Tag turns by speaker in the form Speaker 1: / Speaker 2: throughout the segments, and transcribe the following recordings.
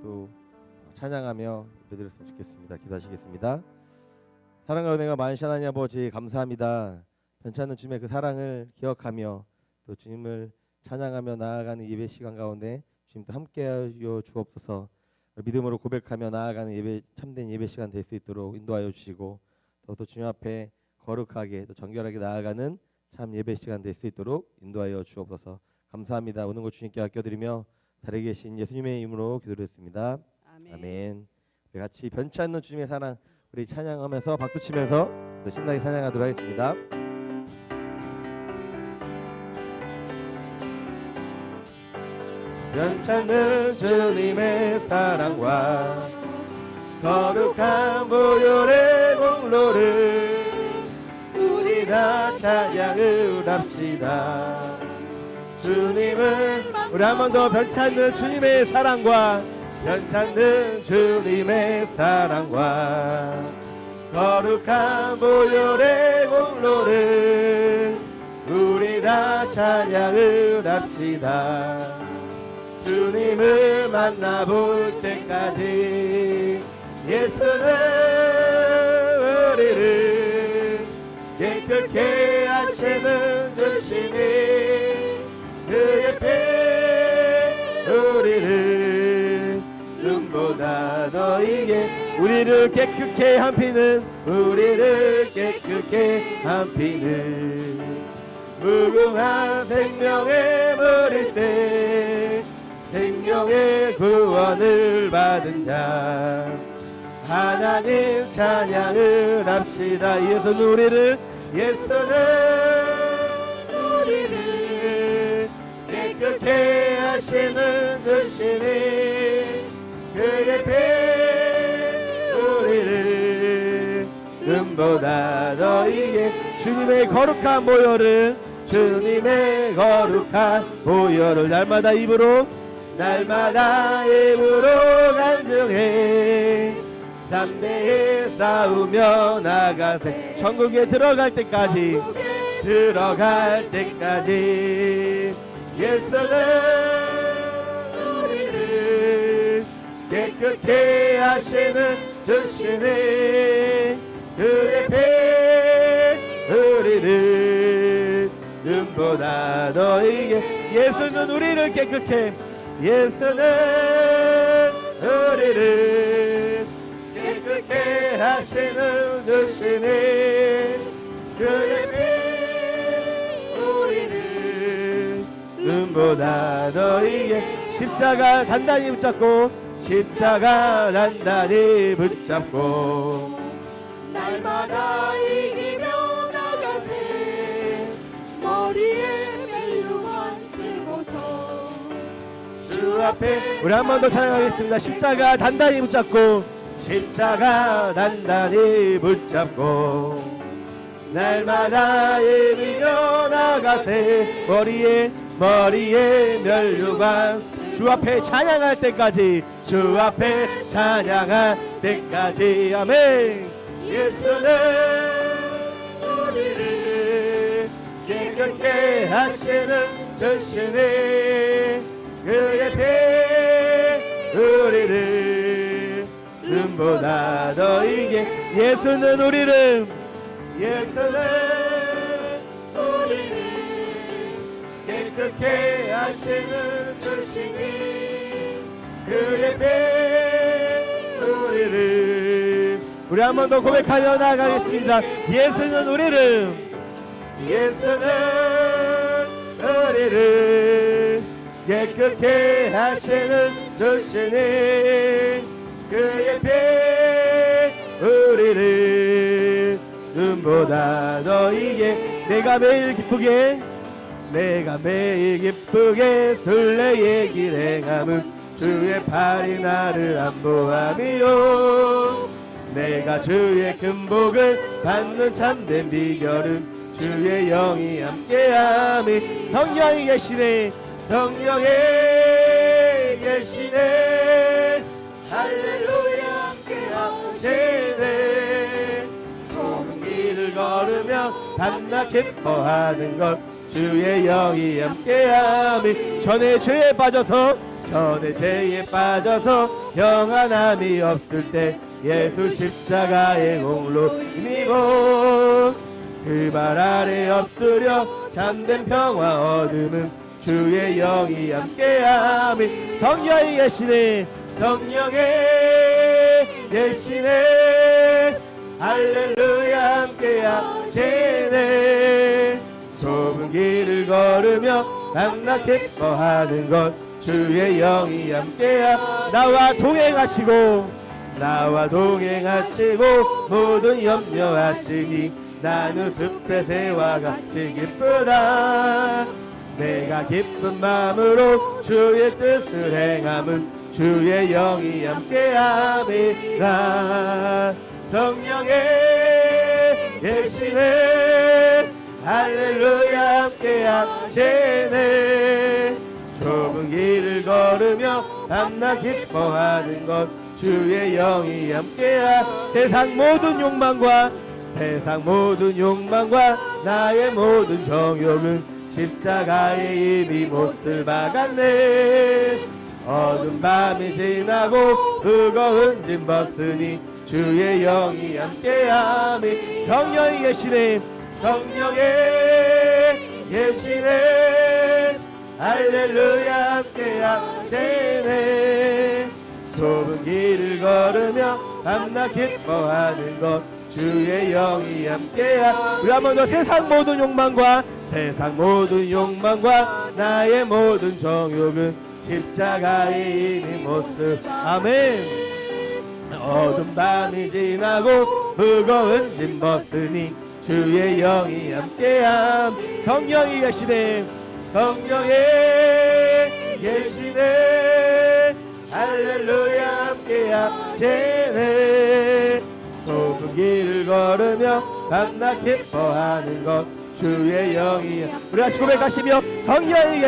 Speaker 1: 또 찬양하며 예배드렸으면 좋겠습니다. 기도하시겠습니다. 사랑과 은혜가 많으신 하나님 아버지 감사합니다. 변찮은 주님의 그 사랑을 기억하며 또 주님을 찬양하며 나아가는 예배 시간 가운데 주님도 함께하여 주옵소서. 믿음으로 고백하며 나아가는 예배, 참된 예배 시간 될 수 있도록 인도하여 주시고 또 주님 앞에 거룩하게 또 정결하게 나아가는 참 예배 시간 될 수 있도록 인도하여 주옵소서. 감사합니다. 오는 것 주님께 아껴드리며 자리에 계신 예수님의 이름으로 기도드렸습니다. 아멘. 우리 같이 변치 않는 주님의 사랑 우리 찬양하면서 박수 치면서 또 신나게 찬양하도록 하겠습니다. 변찮는 주님의 사랑과 거룩한 보혈의 공로를 우리 다 찬양을 합시다. 주님을 우리 한 번 더 변찮는 주님의 사랑과 변찮는 주님의 사랑과 거룩한 보혈의 공로를 우리 다 찬양을 합시다. 주님을 만나볼 때까지 예수는 우리를 깨끗게 하시는 주시니 그의 피 우리를 눈보다 더 이게 우리를 깨끗게 한 피는 우리를 깨끗게 한 피는 무궁한 생명의 머리새 생명의 구원을 받은 자 하나님 찬양을 합시다. 예수는 우리를 깨끗게 하시는 주시니 그의 피 우리를 눈보다 더 이게 주님의 거룩한 보혈을 주님의 거룩한 보혈을 날마다 입으로 간증해 담대히 싸우며 나가세 천국에 들어갈 때까지 예수는 우리를 깨끗게 하시는 주시니 그의 피 우리를 눈보다 더 이게 예수는 우리를 깨끗게 하시는 주시니 그의 피 우리를 눈보다 더 이게 십자가 단단히 붙잡고
Speaker 2: 날마다 이기며 나가세 머리에 멜루만 쓰고서
Speaker 1: 주 앞에 우리 한 번 더 찬양하겠습니다. 십자가 단단히 붙잡고 날마다 이기며 나가세 머리에 멸류관 주 앞에 찬양할 때까지 아멘. 예수는 우리를 깨끗게 하시는 주시니 그의 피 우리를 눈보다 더 이게 예수는 우리를 깨끗게 하시는 주시니 그의 피 우리를 우리 한 번 더 고백하며 나가겠습니다. 예수는 우리를 깨끗게 하시는 주시니 그의 피 우리를 눈보다 더 이게 내가 매일 기쁘게 순례의 길 행함은 주의 팔이 나를 안보함이요 내가 주의 큰 복을 받는 참된 비결은 주의 영이 함께함이 성령이 계시네 할렐루야 함께하시네 좁은 길을 걸으며 밤낮 기뻐하는 것 주의 영이 함께함이 전에 죄에 빠져서 전에 죄에 빠져서 평안함이 없을 때 예수 십자가의 공로 힘입어 그 발 아래 엎드려 잠든 평화 얻음은 주의 영이 함께함이 성령이 계시네 성령의 계시네 할렐루야 함께하시네 좁은 길을 걸으며 밤낮 기뻐하는 것 주의 영이 함께하 나와 동행하시고 모든 염려하시니 나는 숲의 새와 같이 기쁘다 내가 기쁜 마음으로 주의 뜻을 행함은 주의 영이 함께함이라 성령의 계시네 할렐루야 함께하시네 좁은 길을 걸으며 밤낮 기뻐하는 것 주의 영이 함께하 세상 모든 욕망과 나의 모든 정욕은 십자가에 이미 못을 박았네 어두운 밤이 지나고 뜨거운 짐 벗으니 주의 영이 함께함이 성령이 계시네 할렐루야 함께하시네 좁은 길을 걸으며 밤낮 기뻐하는 것 주의 영이 함께하 우리 한번 더 세상 모든 욕망과 나의 모든 정욕은 십자가에 이미 못을 아멘 어두운 밤이 지나고 무거운 짐 벗으니 주의 영이 함께함 성령이 계시네 할렐루야 함께하시네 좁은 길을 걸으며 밤낮 기뻐하는 것 주의 영이 우리 같이 고백하시며 성령이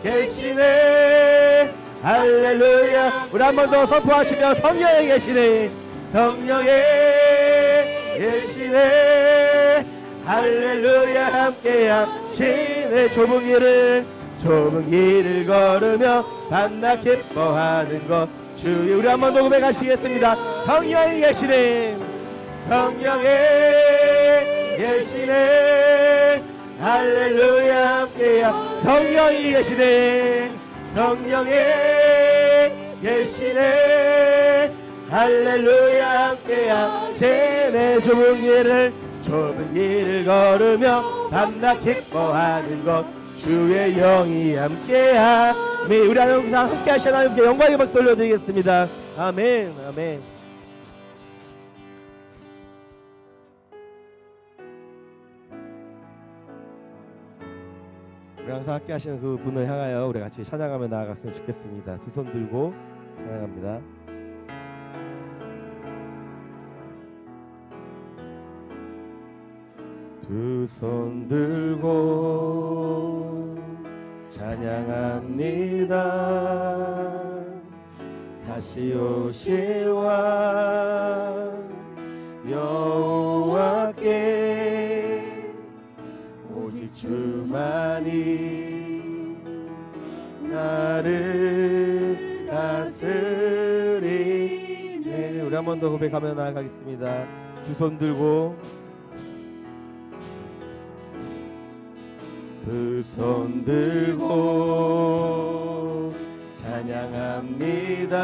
Speaker 1: 계시네 할렐루야 우리 한 번 더 선포하시며 성령이 계시네 할렐루야 함께하시네 좁은 길을 걸으며 밤낮 기뻐하는 것 주의 우리 한 번 더 고백하시겠습니다 성령이 계시네 할렐루야 함께하 성령이 계시네 할렐루야 함께하시네 좁은 길을 걸으며 밤낮 기뻐하는 것 주의 영이 함께함이 우리 항상 함께 하시는 하나님께 영광의 박수 올려드리겠습니다 아멘 아멘 우리 항상 함께 하시는 그 분을 향하여 우리 같이 찬양하며 나아갔으면 좋겠습니다 두 손 들고 찬양합니다 두 손 들고 찬양합니다 다시 오실 왕 여호와께 오직 주만이 나를 다스리네 우리 한 번 더 고백하며 나아가겠습니다 두 손 들고 두 손 들고 찬양합니다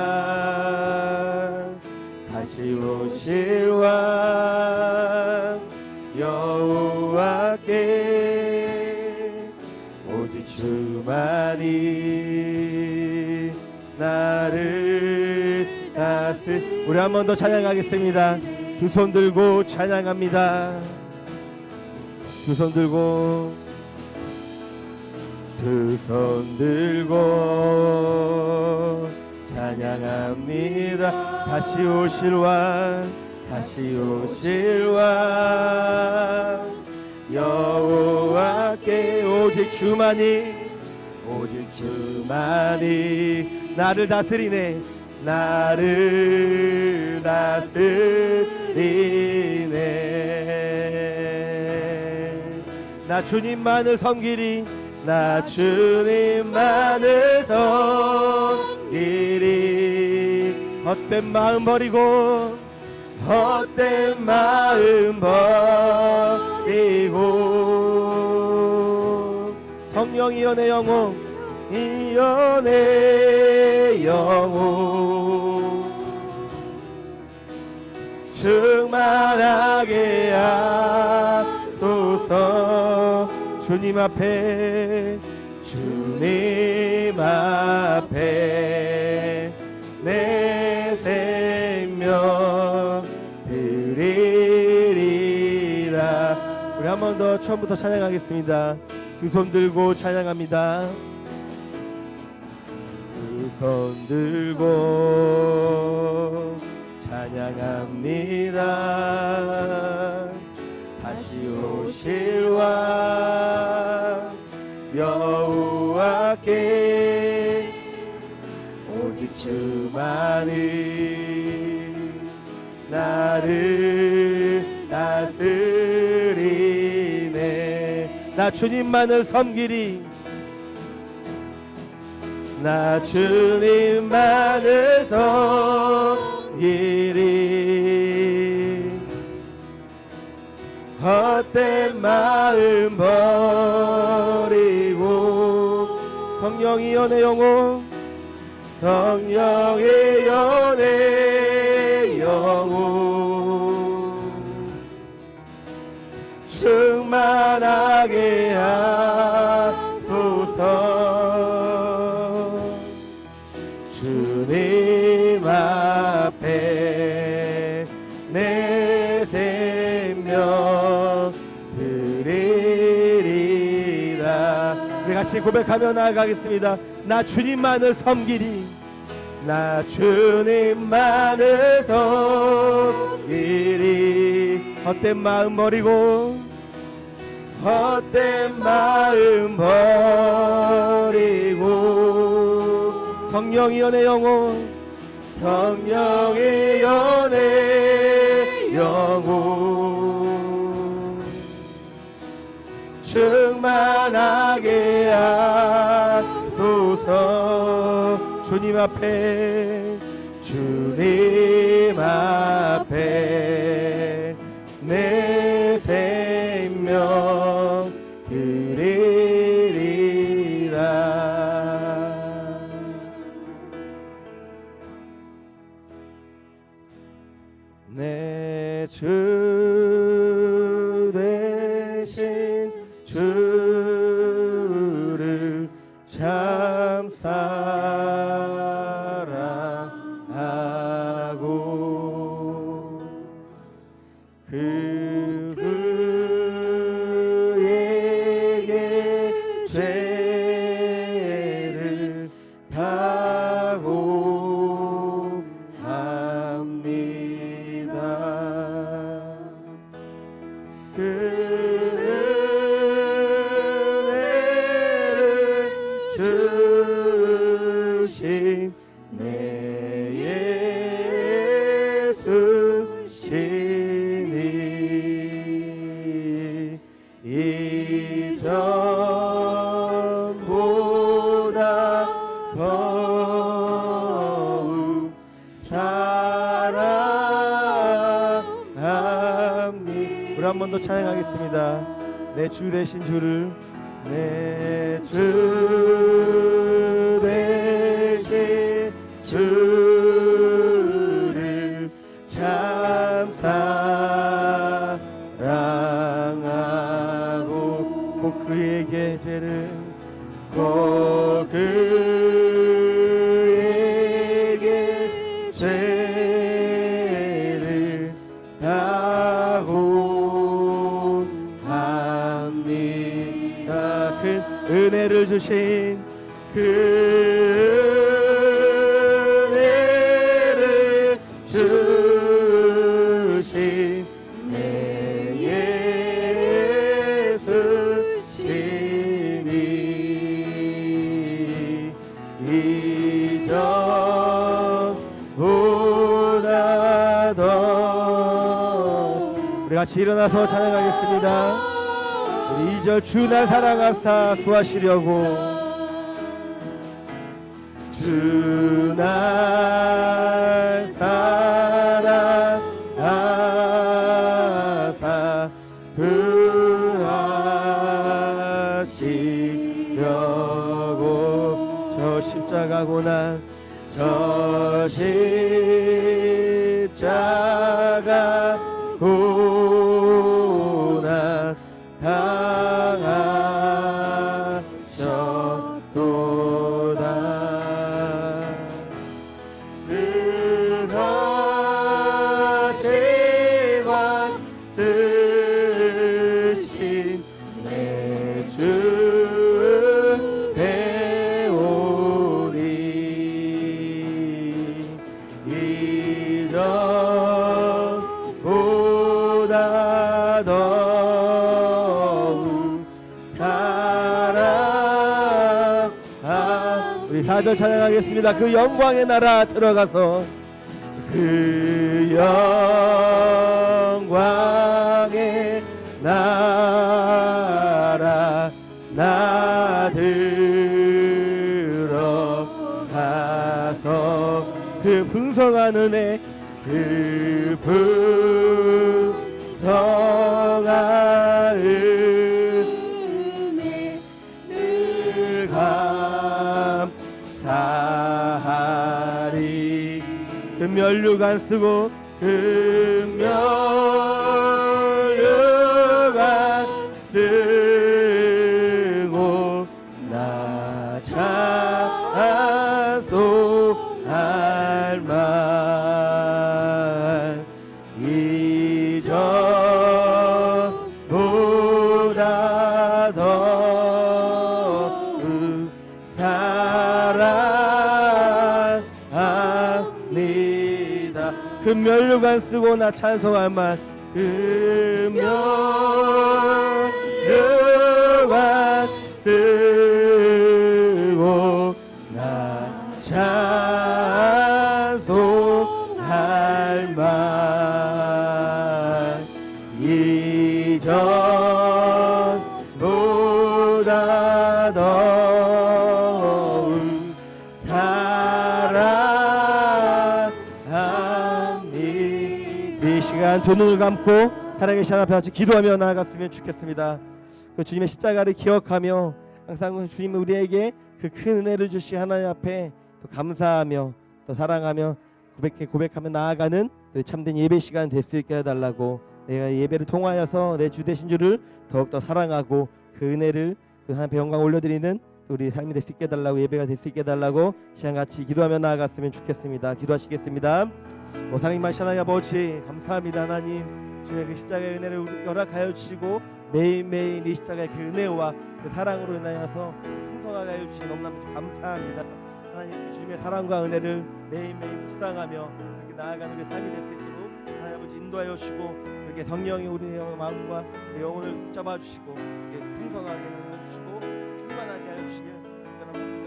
Speaker 1: 다시 오실 왕 여호와께 오직 주만이 나를 우리 한 번 더 찬양하겠습니다 두 손 들고 찬양합니다 두 손 들고 두 손 들고 찬양합니다 다시 오실 왕 여호와께 오직 주만이 나를 다스리네 나 주님만을 섬기리 나 주님만을 섬기리. 헛된 마음 버리고 헛된 마음 버리고 성령이여 내 영혼 이여 내 영혼 충만하게 하소서. 주님 앞에 주님 앞에 내 생명 드리리라. 우리 한 번 더 처음부터 찬양하겠습니다. 두 손 들고 찬양합니다. 두 손 들고 찬양합니다. 다시 오실 왕 여호와께 오직 주만이 나를 다스리네. 나 주님만을 섬기리. 나 주님만을 섬기리. 헛된 마음 버리고 성령이여 내 영혼 성령이여 내 영혼 충만하게 하소서. 주님 앞에 내 생명 드리리라. 우리 같이 고백하며 나아가겠습니다. 나 주님만을 섬기리. 나 주님만을 섬기리. 헛된 마음 버리고 헛된 마음 버리고 성령이여 내 영혼 성령이여 내 영혼 충만하게 하소서. 주님 앞에 주님 앞에 내 생명 드리리라. 내 주 대신 주를 참 사랑하고 그에게 죄를 다고 합니다. 그 은혜를 주신 내 예수 시니 이전보다 더욱 사랑합니다. 우리 한 번 더 찬양하겠습니다. 내 주 대신 주를 내 주 대신 주를 참 사랑하고 꼭 그에게 죄를 꼭 그에게 죄를 다고 합니다. 큰 은혜를 주신 그 은혜를 주신 내 예수 시니 이전보다 더. 우리 같이 일어나서 찬양하겠습니다. 우리 2절 주 날 사랑하사 구하시려고 주 날 사랑하사 구하시려고 저 십자가 고난 저 십자가 고난 당하셨도다 그것이 쓰신 내 주 배우리 이전보다 더욱 사랑하 우리 4절 찬양하겠습니다. 그 영광의 나라 들어가서 그 영광의 나라 나 들어가서 그 풍성한 은혜 그 풍성한 은혜 늘 감사하리 금면류관 쓰고 금면류관 쓰고 나 찬송할 말 이전보다 더욱 사랑합니다. 금면류관 쓰고 나 찬송할 말 금면류관 쓰고 나 찬송할 말 이전보다 더욱 사랑합니다. 이 시간 두 눈을 감고 살아계신 하나님 앞에 기도하며 나아갔으면 좋겠습니다. 그 주님의 십자가를 기억하며 항상 주님 우리에게 그 큰 은혜를 주시 하나님 앞에 또 감사하며 또 사랑하며 고백하며 나아가는 또 참된 예배 시간 될 수 있게 해달라고 내가 예배를 통하여서 내 주 되신 주를 더욱더 사랑하고 그 은혜를 또 하나님께 영광 올려드리는 또 우리 삶이 될 수 있게 해달라고 예배가 될 수 있게 해달라고 시간 같이 기도하며 나아갔으면 좋겠습니다. 기도하시겠습니다. 사랑님 하나님 아버지 감사합니다. 하나님 주님의 그 십자가의 은혜를 우리 허락하여 주시고 매일매일 이 십자가의 그 은혜와 그 사랑으로 인하여서 풍성하게 하여 주시니 너무나 감사합니다. 하나님 주님의 사랑과 은혜를 매일매일 묵상하며 이렇게 나아가는 우리 삶이 될 수 있도록 하나님 아버지 인도하여 주시고 이렇게 성령이 우리의 마음과 우리 영혼을 붙잡아 주시고 이렇게 풍성하게 하여 주시고 충만하게 하여 주시길 간절한 마음과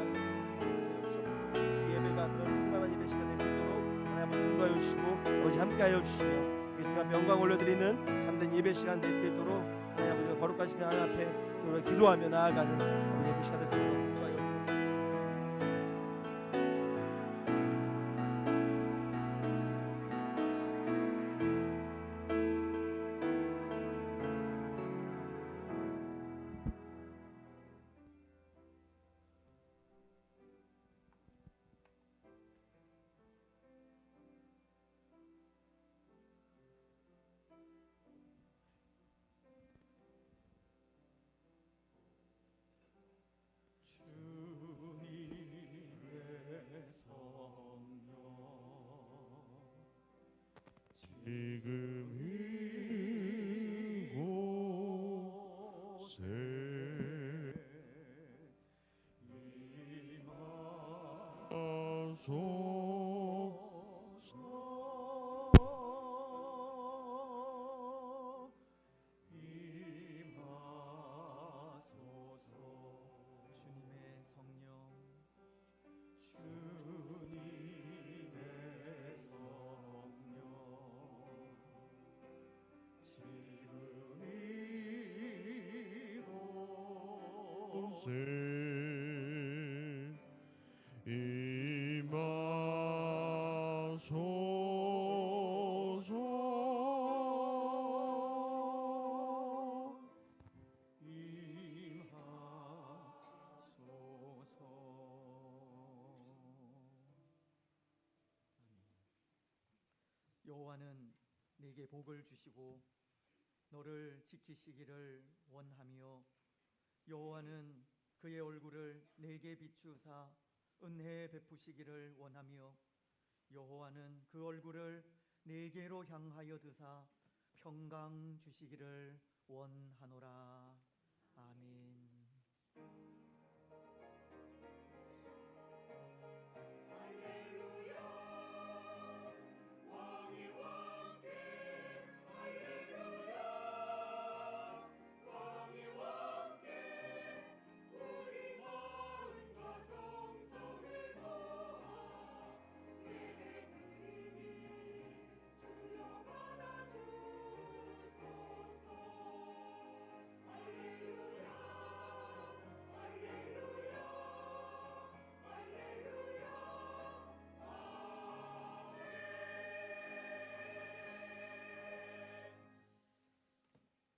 Speaker 1: 예배가 그런 충만한 예배 시간 될 수 있도록 하나님 아버지 인도하여 주시고 아버지 함께 하여 주시며 주님 영광 올려드리는 참된 예배 시간 될 수 있도록 하나님 아버지가 거룩한 시간 하나님 앞에 또 기도하며 나아가는 아버지 예배 시간 될 수 있도록 인도하여 주시옵소서.
Speaker 3: 지금 이곳에 것을 임하소서.
Speaker 4: 여호와는 네게 복을 주시고 너를 지키시기를 원하며 여호와는 그의 얼굴을 네게 비추사 은혜 베푸시기를 원하며 여호와는 그 얼굴을 네게로 향하여 드사 평강 주시기를 원하노라. 아멘.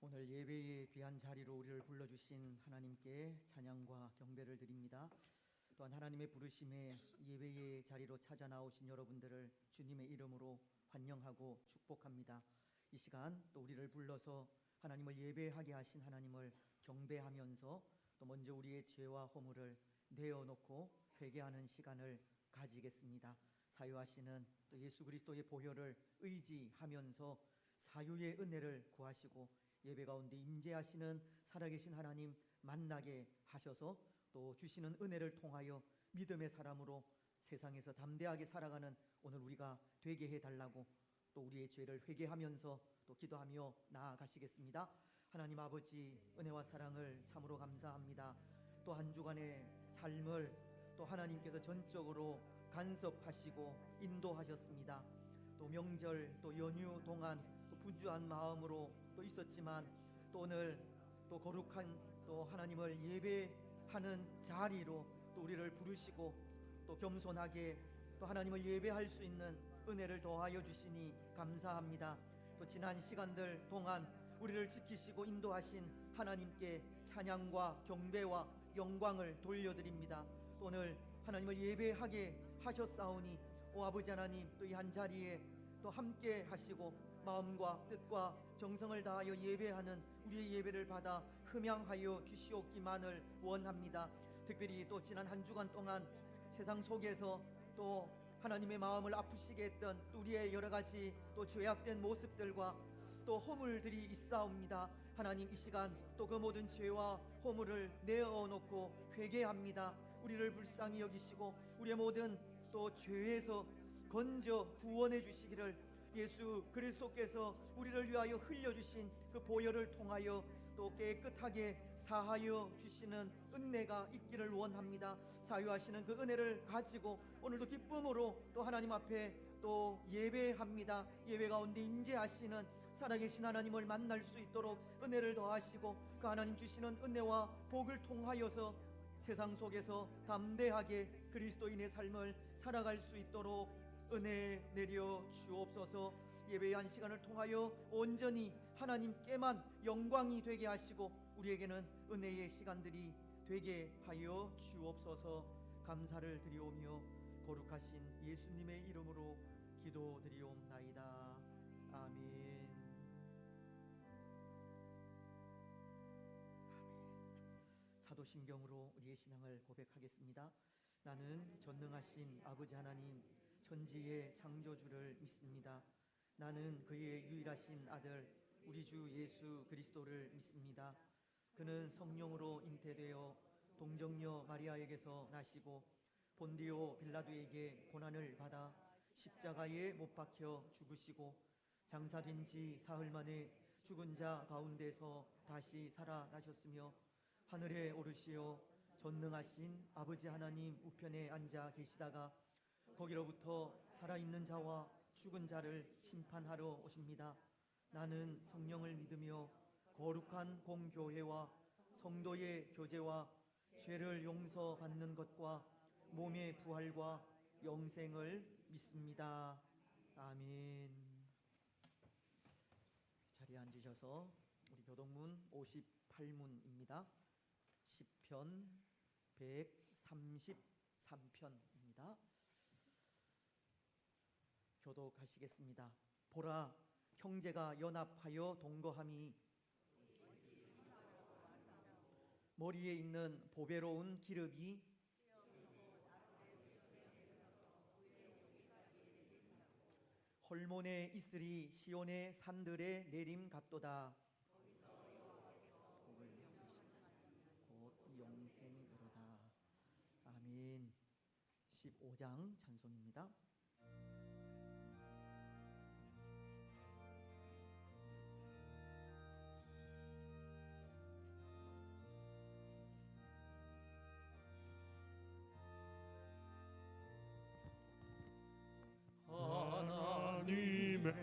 Speaker 4: 오늘 예배의 귀한 자리로 우리를 불러주신 하나님께 찬양과 경배를 드립니다. 또한 하나님의 부르심에 예배의 자리로 찾아 나오신 여러분들을 주님의 이름으로 환영하고 축복합니다. 이 시간 또 우리를 불러서 하나님을 예배하게 하신 하나님을 경배하면서 또 먼저 우리의 죄와 허물을 내어놓고 회개하는 시간을 가지겠습니다. 사유하시는 또 예수 그리스도의 보혈을 의지하면서 사유의 은혜를 구하시고 예배 가운데 임재하시는 살아계신 하나님 만나게 하셔서 또 주시는 은혜를 통하여 믿음의 사람으로 세상에서 담대하게 살아가는 오늘 우리가 되게 해달라고 또 우리의 죄를 회개하면서 또 기도하며 나아가시겠습니다. 하나님 아버지 은혜와 사랑을 참으로 감사합니다. 또 한 주간의 삶을 또 하나님께서 전적으로 간섭하시고 인도하셨습니다. 또 명절 또 연휴 동안 또 분주한 마음으로 또 있었지만 또 오늘 또 거룩한 또 하나님을 예배하는 자리로 또 우리를 부르시고 또 겸손하게 또 하나님을 예배할 수 있는 은혜를 더하여 주시니 감사합니다. 또 지난 시간들 동안 우리를 지키시고 인도하신 하나님께 찬양과 경배와 영광을 돌려드립니다. 또 오늘 하나님을 예배하게 하셨사오니 오 아버지 하나님 또 이 한 자리에 또 함께 하시고 마음과 뜻과 정성을 다하여 예배하는 우리의 예배를 받아 흠양하여 주시옵기만을 원합니다. 특별히 또 지난 한 주간 동안 세상 속에서 또 하나님의 마음을 아프시게 했던 우리의 여러 가지 또 죄악된 모습들과 또 허물들이 있사옵니다. 하나님 이 시간 또 그 모든 죄와 허물을 내어놓고 회개합니다. 우리를 불쌍히 여기시고 우리의 모든 또 죄에서 건져 구원해 주시기를 예수 그리스도께서 우리를 위하여 흘려주신 그 보혈을 통하여 또 깨끗하게 사하여 주시는 은혜가 있기를 원합니다. 사유하시는 그 은혜를 가지고 오늘도 기쁨으로 또 하나님 앞에 또 예배합니다. 예배 가운데 임재하시는 살아계신 하나님을 만날 수 있도록 은혜를 더하시고 그 하나님 주시는 은혜와 복을 통하여서 세상 속에서 담대하게 그리스도인의 삶을 살아갈 수 있도록 은혜 내려 주옵소서. 예배의 한 시간을 통하여 온전히 하나님께만 영광이 되게 하시고 우리에게는 은혜의 시간들이 되게 하여 주옵소서. 감사를 드리오며 거룩하신 예수님의 이름으로 기도드리옵나이다. 아멘. 사도신경으로 우리의 신앙을 고백하겠습니다. 나는 전능하신 아버지 하나님 천지의 창조주를 믿습니다. 나는 그의 유일하신 아들 우리 주 예수 그리스도를 믿습니다. 그는 성령으로 잉태되어 동정녀 마리아에게서 나시고 본디오 빌라도에게 고난을 받아 십자가에 못 박혀 죽으시고 장사된 지 사흘 만에 죽은 자 가운데서 다시 살아나셨으며 하늘에 오르시어 전능하신 아버지 하나님 우편에 앉아 계시다가 거기로부터 살아있는 자와 죽은 자를 심판하러 오십니다. 나는 성령을 믿으며 거룩한 공교회와 성도의 교제와 죄를 용서받는 것과 몸의 부활과 영생을 믿습니다. 아멘. 자리에 앉으셔서 우리 교독문 58문입니다. 시편 133편입니다. 교독하시겠습니다. 보라, 형제가 연합하여 동거함이 머리에 있는 보배로운 기름이 헐몬에 있으리 시온의 산들에 내림 같도다. 곧 영생이로다. 아멘. 15장 찬송입니다.
Speaker 3: 하나님의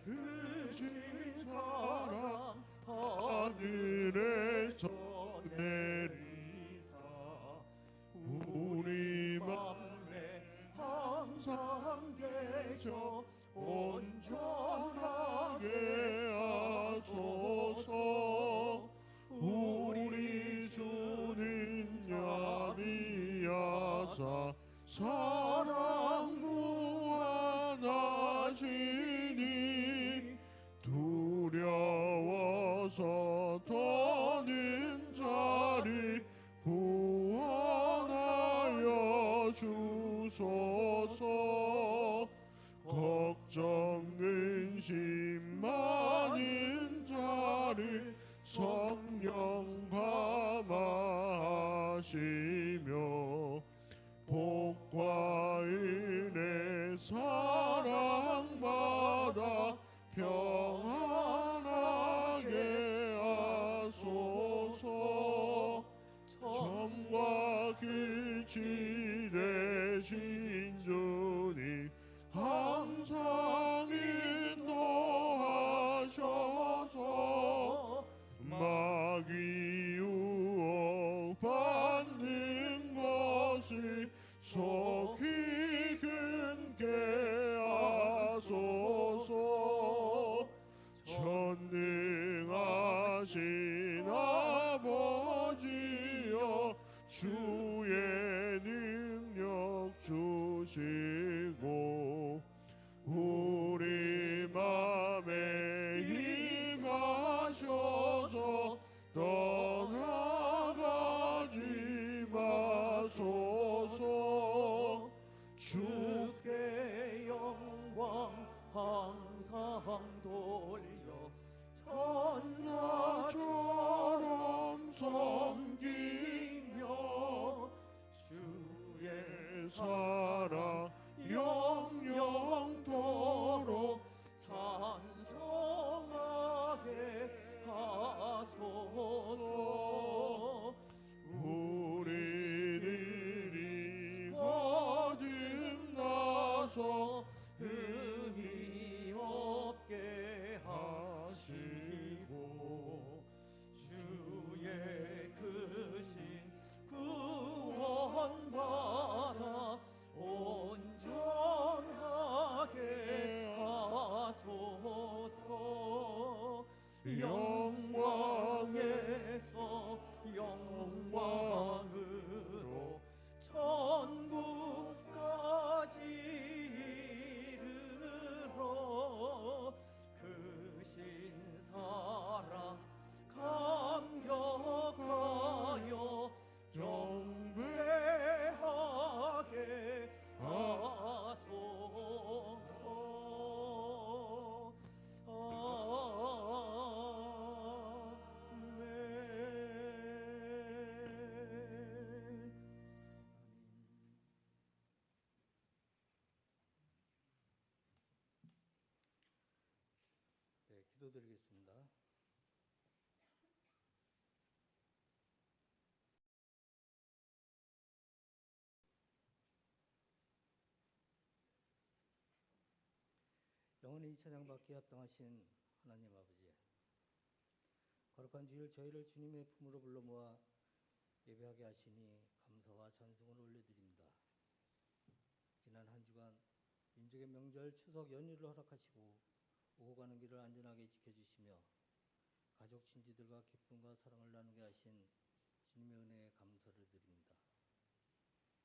Speaker 3: 크신 사랑 하늘에서 내리사 우리 맘에 항상 계셔 온전하게 하소서. 우리 주는 자비하사 사랑 무한하시니 두려워서 더는 자를 구원하여 주소서. 걱정 근심 많은 자를 성령 감화하시며 복과 은혜 사랑받아 평안하게 하소서. 점과 끝이 되신 주님 항상 인도하셔서 마귀 유혹받는 것을 속히 근게 하소서. 전능하신 아버지여 주의 능력 주시고 우리 맘에 임하셔서 떠나가지 마소서.
Speaker 4: 주께 영광 항상 돌려
Speaker 3: 천사처럼 섬기며 주의 사랑 영영토록
Speaker 4: 찬송하게 하소서.
Speaker 3: 우리들이 거듭나서
Speaker 4: 흠이 없게 하시고 주의 크신 구원받아 온전하게 하소서. 영광에서 영광으로 천국까지 이르러 크신 사랑 감격하여 경배하게 하소서. 아멘.
Speaker 5: 네, 기도드리겠습니다. 영원히 찬양받게 합당하신 하나님 아버지, 거룩한 주일 저희를 주님의 품으로 불러 모아 예배하게 하시니 감사와 찬송을 올려드립니다. 지난 한 주간 민족의 명절 추석 연휴를 허락하시고 오고 가는 길을 안전하게 지켜주시며 가족 친지들과 기쁨과 사랑을 나누게 하신 주님의 은혜에 감사를 드립니다.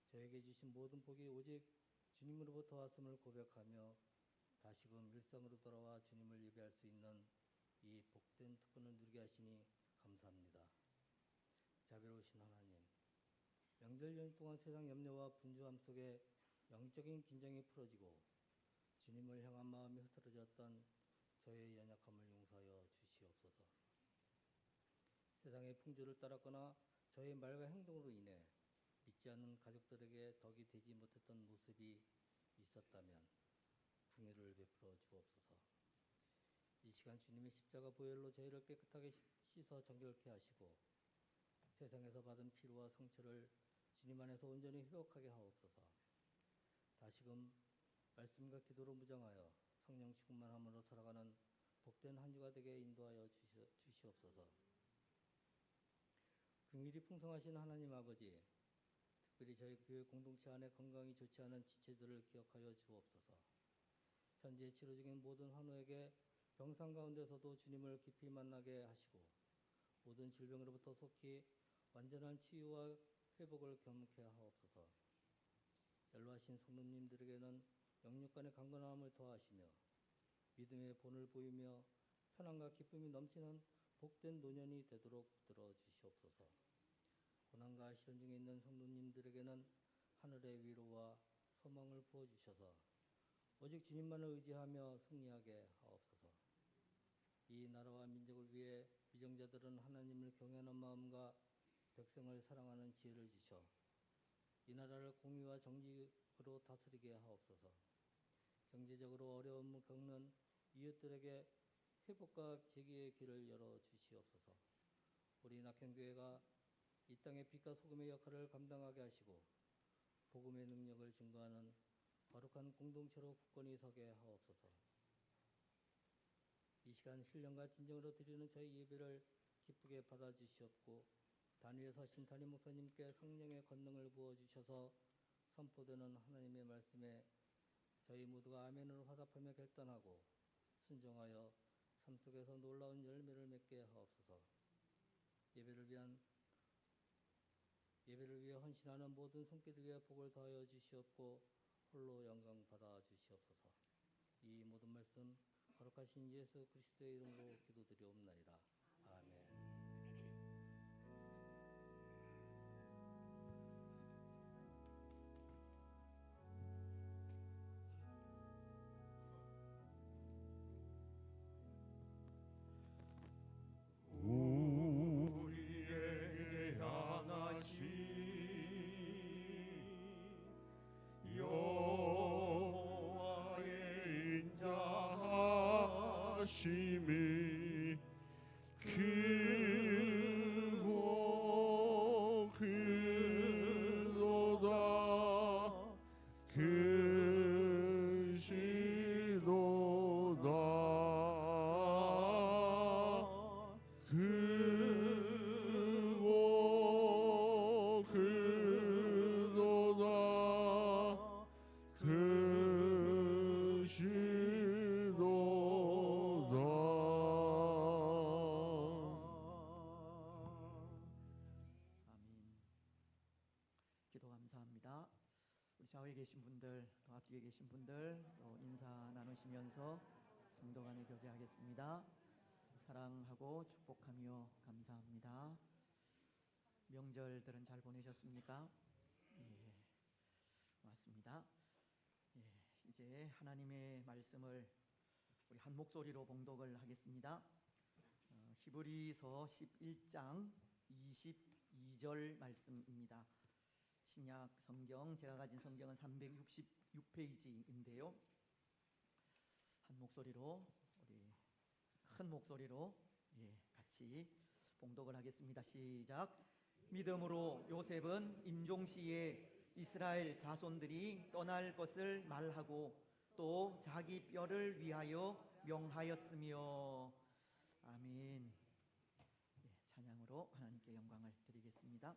Speaker 5: 저에게 주신 모든 복이 오직 주님으로부터 왔음을 고백하며 다시금 일상으로 돌아와 주님을 예배할 수 있는 이 복된 특권을 누리게 하시니 감사합니다. 자비로우신 하나님, 명절 연휴 동안 세상 염려와 분주함 속에 영적인 긴장이 풀어지고 주님을 향한 마음이 흐트러졌던 저의 연약함을 용서하여 주시옵소서. 세상의 풍조를 따랐거나 저의 말과 행동으로 인해 믿지 않는 가족들에게 덕이 되지 못했던 모습이 있었다면 긍휼을 베풀어 주옵소서. 이 시간 주님의 십자가 보혈로 저희를 깨끗하게 씻어 정결케 하시고 세상에서 받은 피로와 상처를 주님 안에서 온전히 회복하게 하옵소서. 다시금 말씀과 기도로 무장하여 성령 충만함으로 살아가는 복된 한 주가 되게 인도하여 주시옵소서. 긍휼이 풍성하신 하나님 아버지, 특별히 저희 교회 공동체 안에 건강이 좋지 않은 지체들을 기억하여 주옵소서. 현재 치료 중인 모든 환우에게 병상 가운데서도 주님을 깊이 만나게 하시고 모든 질병으로부터 속히 완전한 치유와 회복을 경험케 하옵소서. 연로하신 성도님들에게는 영육간의 강건함을 더하시며 믿음의 본을 보이며 편안과 기쁨이 넘치는 복된 노년이 되도록 붙들어 주시옵소서. 고난과 시련 중에 있는 성도님들에게는 하늘의 위로와 소망을 부어주셔서 오직 주님만을 의지하며 승리하게 하옵소서. 이 나라와 민족을 위해 위정자들은 하나님을 경외하는 마음과 백성을 사랑하는 지혜를 주셔 이 나라를 공의와 정직으로 다스리게 하옵소서. 경제적으로 어려움을 겪는 이웃들에게 회복과 재기의 길을 열어 주시옵소서. 우리 낙현교회가 이 땅의 빛과 소금의 역할을 감당하게 하시고 복음의 능력을 증거하는 거룩한 공동체로 굳건히 서게 하옵소서. 이 시간 신령과 진정으로 드리는 저희 예배를 기쁘게 받아주시옵고 단위에 서신 담임 목사님께 성령의 권능을 부어주셔서 선포되는 하나님의 말씀에 저희 모두가 아멘으로 화답하며 결단하고 순종하여 삶 속에서 놀라운 열매를 맺게 하옵소서. 예배를 위해 헌신하는 모든 손길을 위해 복을 더하여 주시옵고 홀로 영광 받아 주시옵소서. 이 모든 말씀 거룩하신 예수 그리스도의 이름으로 기도드리옵나이다. 아멘.
Speaker 3: 우리에게 향하신 여호와의 인자하심이 크고 크도다 크시도다 크고 크도다
Speaker 4: 아멘. 기도 감사합니다. 우리 좌우에 계신 분들, 또 앞뒤에 계신 분들 또 인사 나누시면서 성도 간에 교제하겠습니다. 사랑하고 축복하며 감사합니다. 명절들은 잘 보내셨습니까? 예, 고맙습니다. 예, 이제 하나님의 말씀을 우리 한 목소리로 봉독을 하겠습니다. 히브리서 11장 22절 말씀입니다. 신약 성경, 제가 가진 성경은 366페이지인데요. 한 목소리로, 우리 큰 목소리로 같이 봉독을 하겠습니다. 시작. 믿음으로 요셉은 임종시에 이스라엘 자손들이 떠날 것을 말하고 또 자기 뼈를 위하여 명하였으며. 아멘. 찬양으로 하나님께 영광을 드리겠습니다.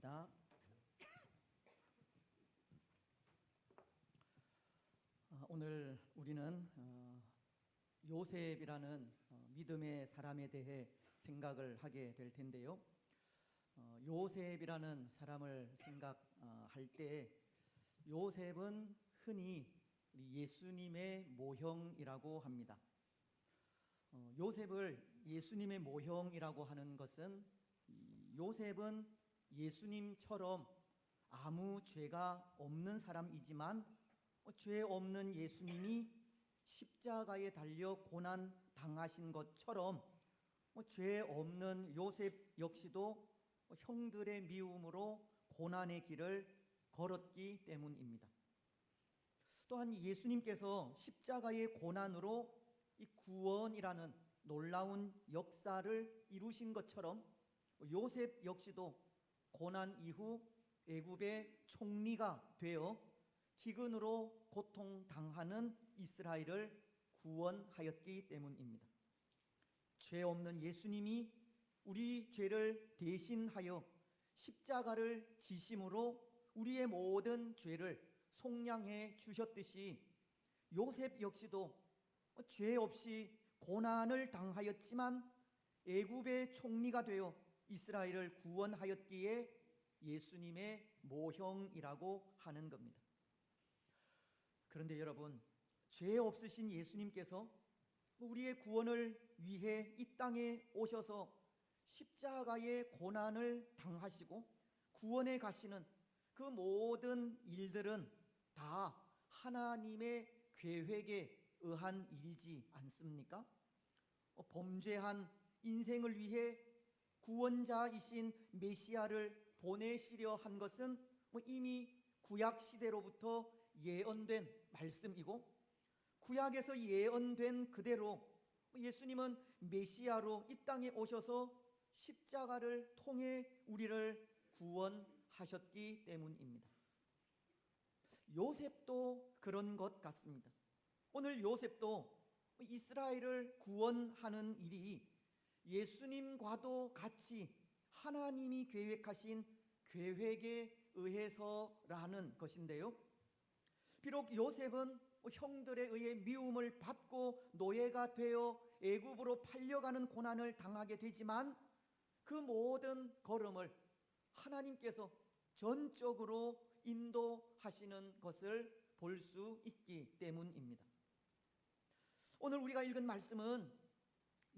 Speaker 4: 기도하겠습니다. 오늘 우리는 요셉이라는 믿음의 사람에 대해 생각을 하게 될 텐데요. 요셉이라는 사람을 생각할 때 요셉은 흔히 예수님의 모형이라고 합니다. 요셉을 예수님의 모형이라고 하는 것은 요셉은 예수님처럼 아무 죄가 없는 사람이지만 죄 없는 예수님이 십자가에 달려 고난 당하신 것처럼 죄 없는 요셉 역시도 형들의 미움으로 고난의 길을 걸었기 때문입니다. 또한 예수님께서 십자가의 고난으로 이 구원이라는 놀라운 역사를 이루신 것처럼 요셉 역시도 고난 이후 애굽의 총리가 되어 기근으로 고통당하는 이스라엘을 구원하였기 때문입니다. 죄 없는 예수님이 우리 죄를 대신하여 십자가를 지심으로 우리의 모든 죄를 속량해 주셨듯이 요셉 역시도 죄 없이 고난을 당하였지만 애굽의 총리가 되어 이스라엘을 구원하였기에 예수님의 모형이라고 하는 겁니다. 그런데 여러분, 죄 없으신 예수님께서 우리의 구원을 위해 이 땅에 오셔서 십자가의 고난을 당하시고 구원에 가시는 그 모든 일들은 다 하나님의 계획에 의한 일이지 않습니까? 범죄한 인생을 위해 구원자이신 메시아를 보내시려 한 것은 이미 구약 시대로부터 예언된 말씀이고, 구약에서 예언된 그대로 예수님은 메시아로 이 땅에 오셔서 십자가를 통해 우리를 구원하셨기 때문입니다. 요셉도 그런 것 같습니다. 오늘 요셉도 이스라엘을 구원하는 일이 예수님과도 같이 하나님이 계획하신 계획에 의해서라는 것인데요. 비록 요셉은 형들에 의해 미움을 받고 노예가 되어 애굽으로 팔려가는 고난을 당하게 되지만 그 모든 걸음을 하나님께서 전적으로 인도하시는 것을 볼 수 있기 때문입니다. 오늘 우리가 읽은 말씀은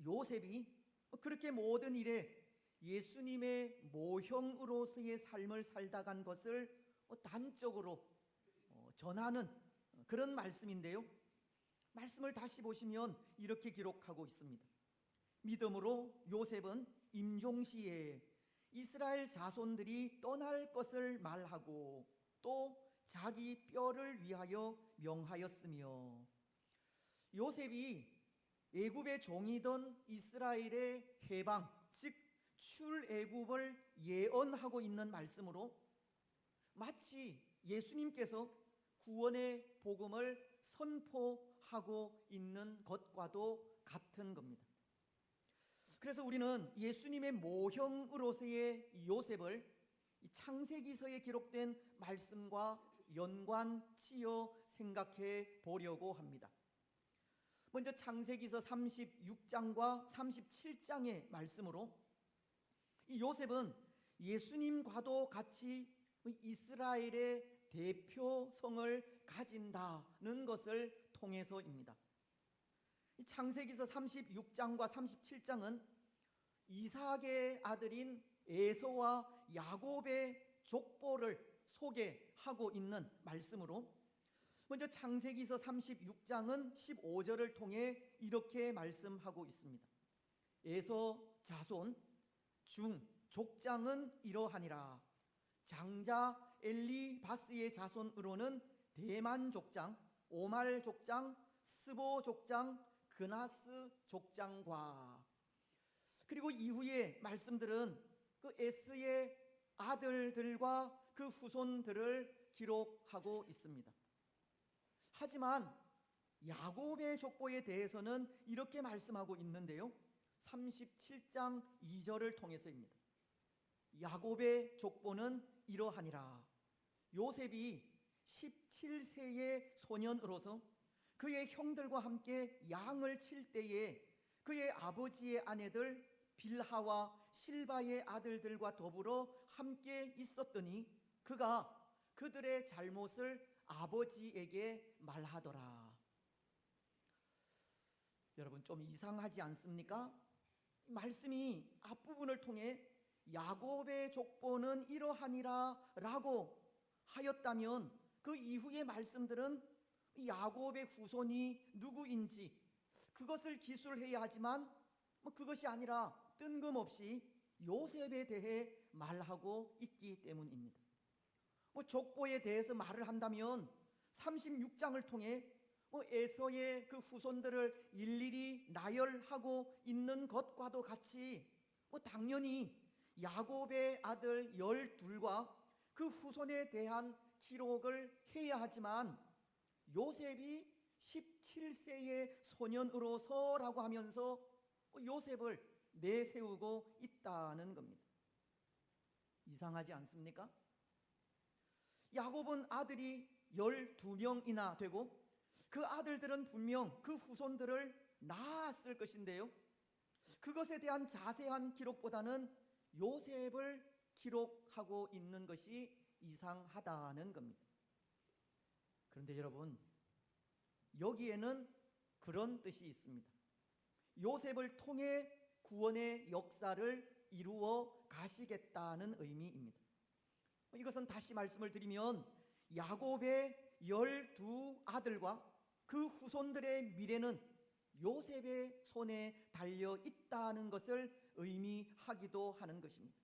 Speaker 4: 요셉이 그렇게 모든 일에 예수님의 모형으로서의 삶을 살다 간 것을 단적으로 전하는 그런 말씀인데요. 말씀을 다시 보시면 이렇게 기록하고 있습니다. 믿음으로 요셉은 임종시에 이스라엘 자손들이 떠날 것을 말하고 또 자기 뼈를 위하여 명하였으며, 요셉이 애굽의 종이던 이스라엘의 해방, 즉 출애굽을 예언하고 있는 말씀으로 마치 예수님께서 구원의 복음을 선포하고 있는 것과도 같은 겁니다. 그래서 우리는 예수님의 모형으로서의 요셉을 창세기서에 기록된 말씀과 연관지어 생각해 보려고 합니다. 먼저 창세기서 36장과 37장의 말씀으로 이 요셉은 예수님과도 같이 이스라엘의 대표성을 가진다는 것을 통해서입니다. 창세기서 36장과 37장은 이삭의 아들인 에서와 야곱의 족보를 소개하고 있는 말씀으로, 먼저 창세기서 36장은 15절을 통해 이렇게 말씀하고 있습니다. 에서 자손 중 족장은 이러하니라. 장자 엘리바스의 자손으로는 대만 족장, 오말 족장, 스보 족장, 그나스 족장과, 그리고 이후의 말씀들은 그 에스의 아들들과 그 후손들을 기록하고 있습니다. 하지만 야곱의 족보에 대해서는 이렇게 말씀하고 있는데요. 37장 2절을 통해서입니다. 야곱의 족보는 이러하니라. 요셉이 17세의 소년으로서 그의 형들과 함께 양을 칠 때에 그의 아버지의 아내들 빌하와 실바의 아들들과 더불어 함께 있었더니 그가 그들의 잘못을 아버지에게 말하더라. 여러분, 좀 이상하지 않습니까? 말씀이 앞부분을 통해 야곱의 족보는 이러하니라 라고 하였다면 그 이후의 말씀들은 야곱의 후손이 누구인지 그것을 기술해야 하지만 그것이 아니라 뜬금없이 요셉에 대해 말하고 있기 때문입니다. 족보에 대해서 말을 한다면 36장을 통해 에서의 그 후손들을 일일이 나열하고 있는 것과도 같이 당연히 야곱의 아들 12과 그 후손에 대한 기록을 해야 하지만 요셉이 17세의 소년으로서라고 하면서 요셉을 내세우고 있다는 겁니다. 이상하지 않습니까? 야곱은 아들이 12명이나 되고 그 아들들은 분명 그 후손들을 낳았을 것인데요, 그것에 대한 자세한 기록보다는 요셉을 기록하고 있는 것이 이상하다는 겁니다. 그런데 여러분, 여기에는 그런 뜻이 있습니다. 요셉을 통해 구원의 역사를 이루어 가시겠다는 의미입니다. 이것은 다시 말씀을 드리면 야곱의 12아들과 그 후손들의 미래는 요셉의 손에 달려 있다는 것을 의미하기도 하는 것입니다.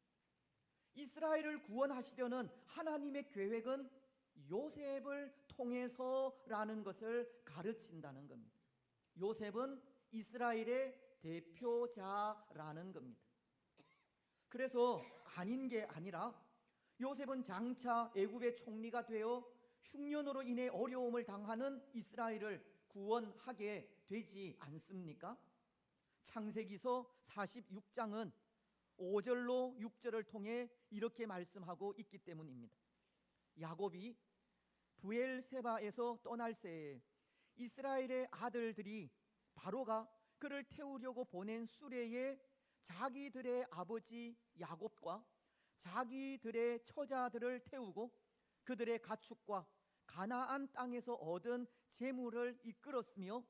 Speaker 4: 이스라엘을 구원하시려는 하나님의 계획은 요셉을 통해서라는 것을 가르친다는 겁니다. 요셉은 이스라엘의 대표자라는 겁니다. 그래서 아닌 게 아니라 요셉은 장차 애굽의 총리가 되어 흉년으로 인해 어려움을 당하는 이스라엘을 구원하게 되지 않습니까? 창세기서 46장은 5절로 6절을 통해 이렇게 말씀하고 있기 때문입니다. 야곱이 부엘세바에서 떠날 새에 이스라엘의 아들들이 바로가 그를 태우려고 보낸 수레에 자기들의 아버지 야곱과 자기들의 처자들을 태우고 그들의 가축과 가나안 땅에서 얻은 재물을 이끌었으며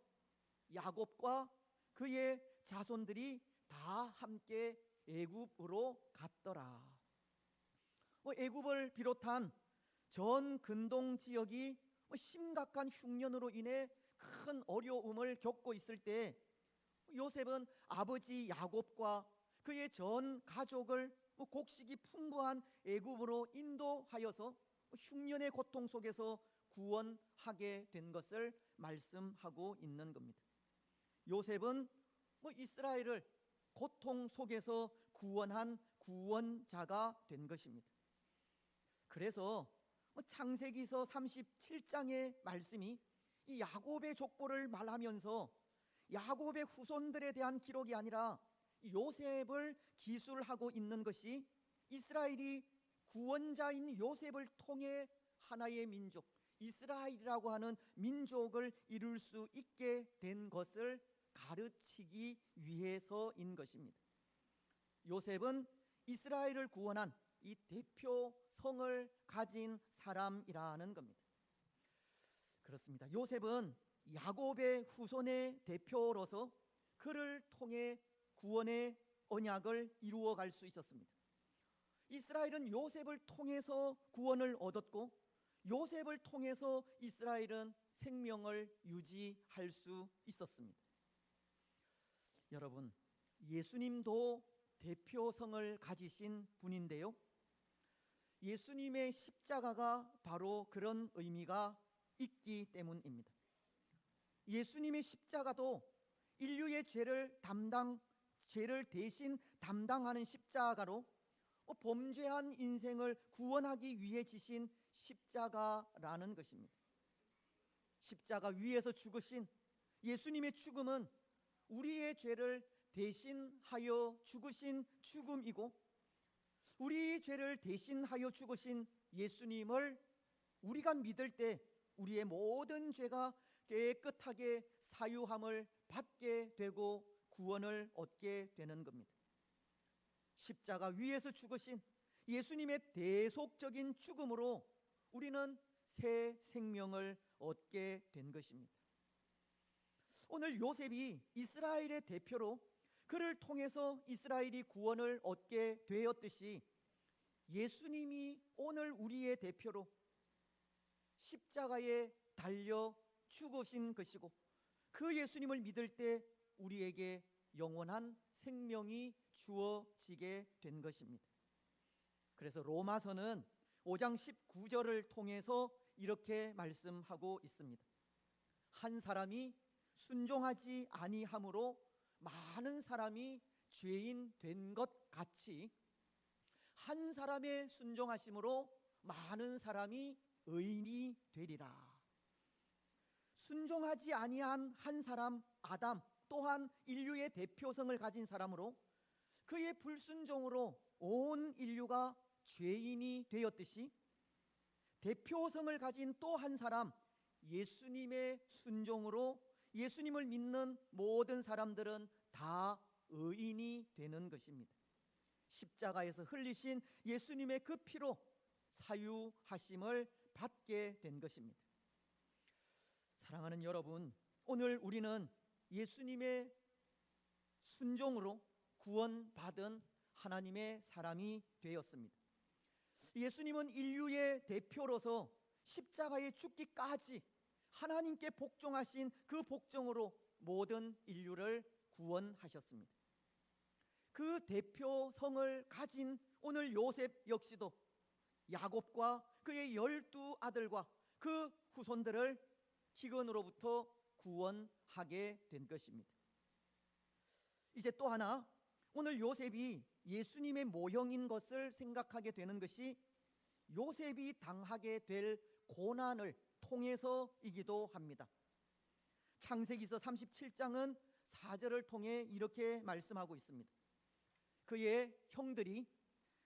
Speaker 4: 야곱과 그의 자손들이 다 함께 애굽으로 갔더라. 애굽을 비롯한 전 근동 지역이 심각한 흉년으로 인해 큰 어려움을 겪고 있을 때 요셉은 아버지 야곱과 그의 전 가족을 곡식이 풍부한 애굽으로 인도하여서 흉년의 고통 속에서 구원하게 된 것을 말씀하고 있는 겁니다. 요셉은 이스라엘을 고통 속에서 구원한 구원자가 된 것입니다. 그래서 창세기서 37장의 말씀이 이 야곱의 족보를 말하면서 야곱의 후손들에 대한 기록이 아니라 요셉을 기술하고 있는 것이 이스라엘이 구원자인 요셉을 통해 하나의 민족, 이스라엘이라고 하는 민족을 이룰 수 있게 된 것을 가르치기 위해서인 것입니다. 요셉은 이스라엘을 구원한 이 대표 성을 가진 사람이라는 겁니다. 그렇습니다. 요셉은 야곱의 후손의 대표로서 그를 통해 구원의 언약을 이루어 갈 수 있었습니다. 이스라엘은 요셉을 통해서 구원을 얻었고 요셉을 통해서 이스라엘은 생명을 유지할 수 있었습니다. 여러분, 예수님도 대표성을 가지신 분인데요, 예수님의 십자가가 바로 그런 의미가 있기 때문입니다. 예수님의 십자가도 인류의 죄를 대신 담당하는 십자가로 범죄한 인생을 구원하기 위해 지신 십자가라는 것입니다. 십자가 위에서 죽으신 예수님의 죽음은 우리의 죄를 대신하여 죽으신 죽음이고 우리 죄를 대신하여 죽으신 예수님을 우리가 믿을 때 우리의 모든 죄가 깨끗하게 사유함을 받게 되고 구원을 얻게 되는 겁니다. 십자가 위에서 죽으신 예수님의 대속적인 죽음으로 우리는 새 생명을 얻게 된 것입니다. 오늘 요셉이 이스라엘의 대표로 그를 통해서 이스라엘이 구원을 얻게 되었듯이 예수님이 오늘 우리의 대표로 십자가에 달려 죽으신 것이고 그 예수님을 믿을 때 우리에게 영원한 생명이 주어지게 된 것입니다. 그래서 로마서는 5장 19절을 통해서 이렇게 말씀하고 있습니다. 한 사람이 순종하지 아니함으로 많은 사람이 죄인 된 것 같이 한 사람의 순종하심으로 많은 사람이 의인이 되리라. 순종하지 아니한 한 사람 아담 또한 인류의 대표성을 가진 사람으로 그의 불순종으로 온 인류가 죄인이 되었듯이 대표성을 가진 또 한 사람 예수님의 순종으로 예수님을 믿는 모든 사람들은 다 의인이 되는 것입니다. 십자가에서 흘리신 예수님의 그 피로 사유하심을 받게 된 것입니다. 사랑하는 여러분, 오늘 우리는 예수님의 순종으로 구원받은 하나님의 사람이 되었습니다. 예수님은 인류의 대표로서 십자가에 죽기까지 하나님께 복종하신 그 복종으로 모든 인류를 구원하셨습니다. 그 대표성을 가진 오늘 요셉 역시도 야곱과 그의 12아들과 그 후손들을 기근으로부터 구원하게 된 것입니다. 이제 또 하나 오늘 요셉이 예수님의 모형인 것을 생각하게 되는 것이 요셉이 당하게 될 고난을 통해서이기도 합니다. 창세기서 37장은 4절을 통해 이렇게 말씀하고 있습니다. 그의 형들이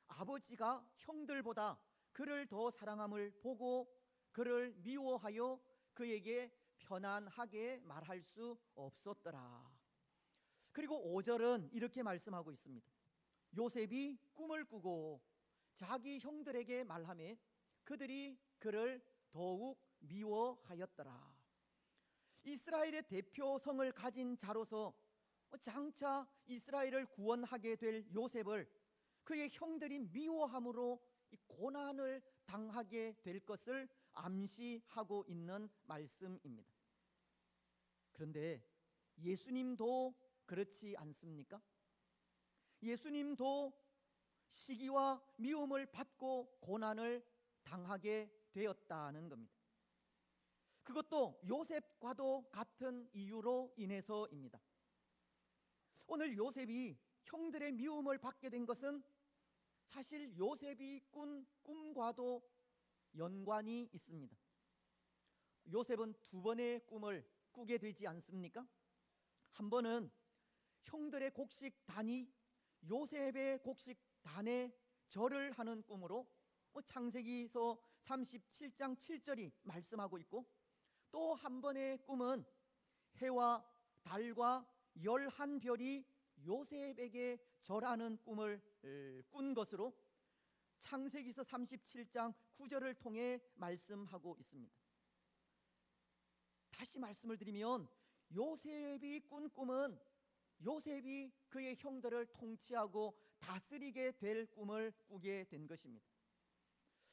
Speaker 4: 아버지가 형들보다 그를 더 사랑함을 보고 그를 미워하여 그에게 편안하게 말할 수 없었더라. 그리고 5절은 이렇게 말씀하고 있습니다. 요셉이 꿈을 꾸고 자기 형들에게 말하며 그들이 그를 더욱 미워하였더라. 이스라엘의 대표성을 가진 자로서 장차 이스라엘을 구원하게 될 요셉을 그의 형들이 미워함으로 이 고난을 당하게 될 것을 암시하고 있는 말씀입니다. 그런데 예수님도 그렇지 않습니까? 예수님도 시기와 미움을 받고 고난을 당하게 되었다는 겁니다. 그것도 요셉과도 같은 이유로 인해서입니다. 오늘 요셉이 형들의 미움을 받게 된 것은 사실 요셉이 꾼 꿈과도 연관이 있습니다. 요셉은 두 번의 꿈을 꾸게 되지 않습니까? 한 번은 형들의 곡식단이 요셉의 곡식단에 절을 하는 꿈으로 창세기서 37장 7절이 말씀하고 있고, 또 한 번의 꿈은 해와 달과 11별이 요셉에게 절하는 꿈을 꾼 것으로 창세기서 37장 9절을 통해 말씀하고 있습니다. 다시 말씀을 드리면 요셉이 꾼 꿈은 요셉이 그의 형들을 통치하고 다스리게 될 꿈을 꾸게 된 것입니다.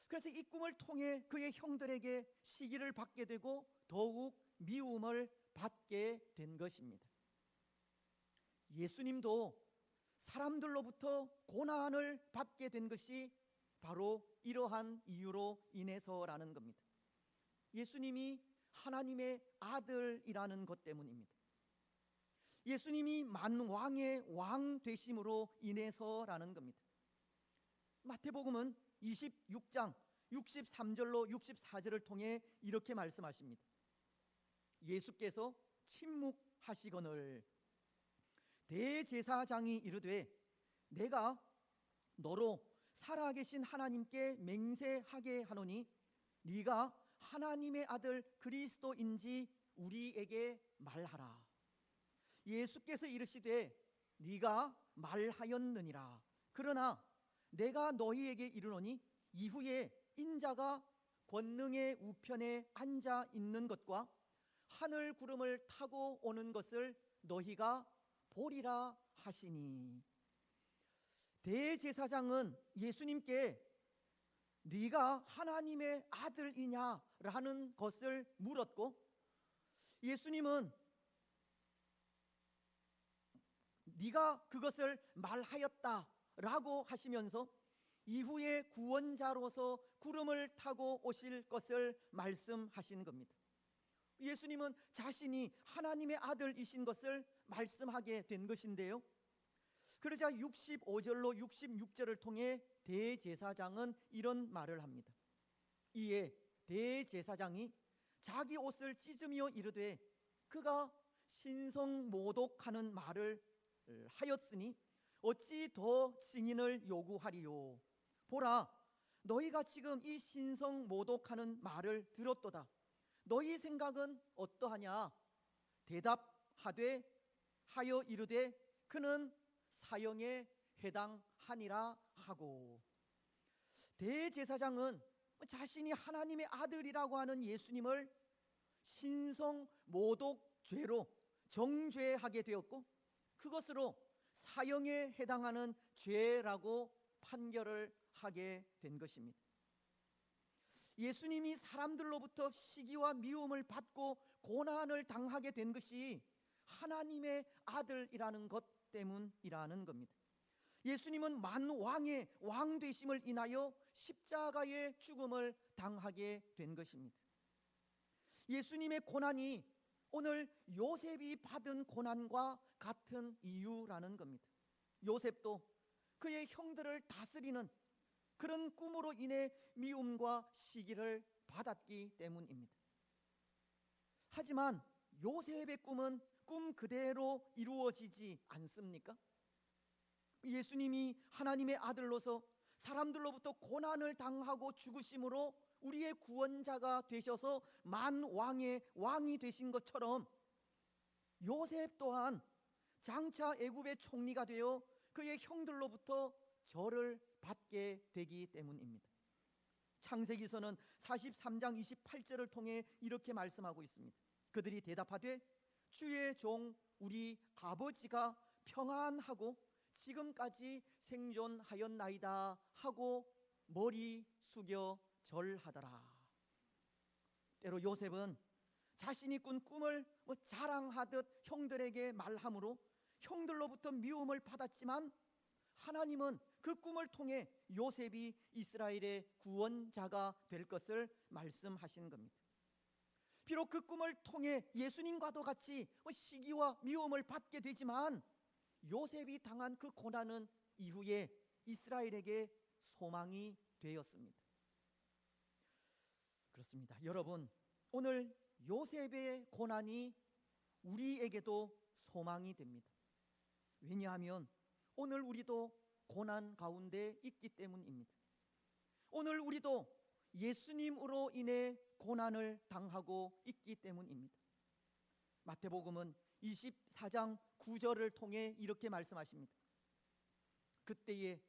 Speaker 4: 그래서 이 꿈을 통해 그의 형들에게 시기를 받게 되고 더욱 미움을 받게 된 것입니다. 예수님도 사람들로부터 고난을 받게 된 것이 바로 이러한 이유로 인해서라는 겁니다. 예수님이 하나님의 아들이라는 것 때문입니다. 예수님이 만왕의 왕 되심으로 인해서라는 겁니다. 마태복음은 26장 63절로 64절을 통해 이렇게 말씀하십니다. 예수께서 침묵하시거늘 대제사장이 이르되 내가 너로 살아계신 하나님께 맹세하게 하노니 네가 하나님의 아들 그리스도인지 우리에게 말하라. 예수께서 이르시되 네가 말하였느니라. 그러나 내가 너희에게 이르노니 이후에 인자가 권능의 우편에 앉아 있는 것과 하늘 구름을 타고 오는 것을 너희가 보리라 하시니. 대제사장은 예수님께 네가 하나님의 아들이냐라는 것을 물었고, 예수님은 네가 그것을 말하였다라고 하시면서 이후에 구원자로서 구름을 타고 오실 것을 말씀하신 겁니다. 예수님은 자신이 하나님의 아들이신 것을 말씀하게 된 것인데요. 그러자 65절로 66절을 통해 대제사장은 이런 말을 합니다. 이에 대제사장이 자기 옷을 찢으며 이르되 그가 신성모독하는 말을 하였으니 어찌 더 증인을 요구하리요. 보라, 너희가 지금 이 신성모독하는 말을 들었도다. 너희 생각은 어떠하냐? 대답하되 하여 이르되 그는 사형에 해당하니라 하고. 대제사장은 자신이 하나님의 아들이라고 하는 예수님을 신성모독죄로 정죄하게 되었고, 그것으로 사형에 해당하는 죄라고 판결을 하게 된 것입니다. 예수님이 사람들로부터 시기와 미움을 받고 고난을 당하게 된 것이 하나님의 아들이라는 것 때문이라는 겁니다. 예수님은 만왕의 왕 되심을 인하여 십자가의 죽음을 당하게 된 것입니다. 예수님의 고난이 오늘 요셉이 받은 고난과 같은 이유라는 겁니다. 요셉도 그의 형들을 다스리는 그런 꿈으로 인해 미움과 시기를 받았기 때문입니다. 하지만 요셉의 꿈은 꿈 그대로 이루어지지 않습니까? 예수님이 하나님의 아들로서 사람들로부터 고난을 당하고 죽으심으로 우리의 구원자가 되셔서 만왕의 왕이 되신 것처럼 요셉 또한 장차 애굽의 총리가 되어 그의 형들로부터 절을 받게 되기 때문입니다. 창세기서는 43장 28절을 통해 이렇게 말씀하고 있습니다. 그들이 대답하되 주의 종 우리 아버지가 평안하고 지금까지 생존하였나이다 하고 머리 숙여 절하더라. 때로 요셉은 자신이 꾼 꿈을 자랑하듯 형들에게 말함으로 형들로부터 미움을 받았지만, 하나님은 그 꿈을 통해 요셉이 이스라엘의 구원자가 될 것을 말씀하신 겁니다. 비록 그 꿈을 통해 예수님과도 같이 시기와 미움을 받게 되지만, 요셉이 당한 그 고난은 이후에 이스라엘에게 소망이 되었습니다. 그렇습니다. 여러분, 오늘 요셉의 고난이 우리에게도 소망이 됩니다. 왜냐하면 오늘 우리도 고난 가운데 있기 때문입니다. 오늘 우리도 예수님으로 인해 고난을 당하고 있기 때문입니다. 마태복음은 24장 9절을 통해 이렇게 말씀하십니다. 그때에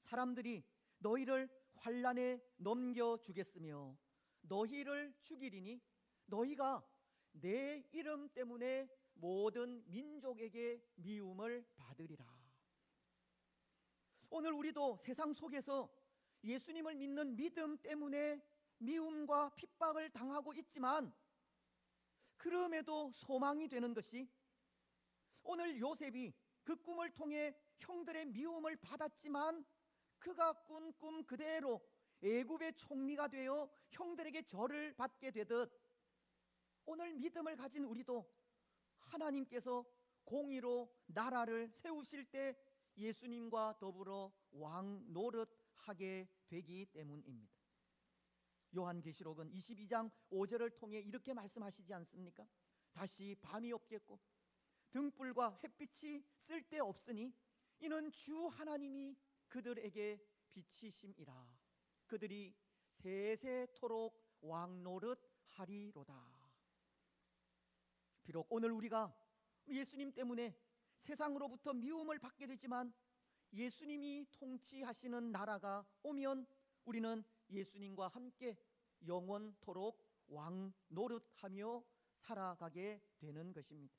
Speaker 4: 사람들이 너희를 환난에 넘겨주겠으며 너희를 죽이리니 너희가 내 이름 때문에 모든 민족에게 미움을 받으리라. 오늘 우리도 세상 속에서 예수님을 믿는 믿음 때문에 미움과 핍박을 당하고 있지만, 그럼에도 소망이 되는 것이 오늘 요셉이 그 꿈을 통해 형들의 미움을 받았지만 그가 꾼 꿈 그대로 애굽의 총리가 되어 형들에게 절을 받게 되듯, 오늘 믿음을 가진 우리도 하나님께서 공의로 나라를 세우실 때 예수님과 더불어 왕 노릇하게 되기 때문입니다. 요한계시록은 22장 5절을 통해 이렇게 말씀하시지 않습니까? 다시 밤이 없겠고 등불과 햇빛이 쓸데없으니 이는 주 하나님이 그들에게 빛이심이라. 그들이 세세토록 왕노릇 하리로다. 비록 오늘 우리가 예수님 때문에 세상으로부터 미움을 받게 되지만 예수님이 통치하시는 나라가 오면 우리는 예수님과 함께 영원토록 왕노릇하며 살아가게 되는 것입니다.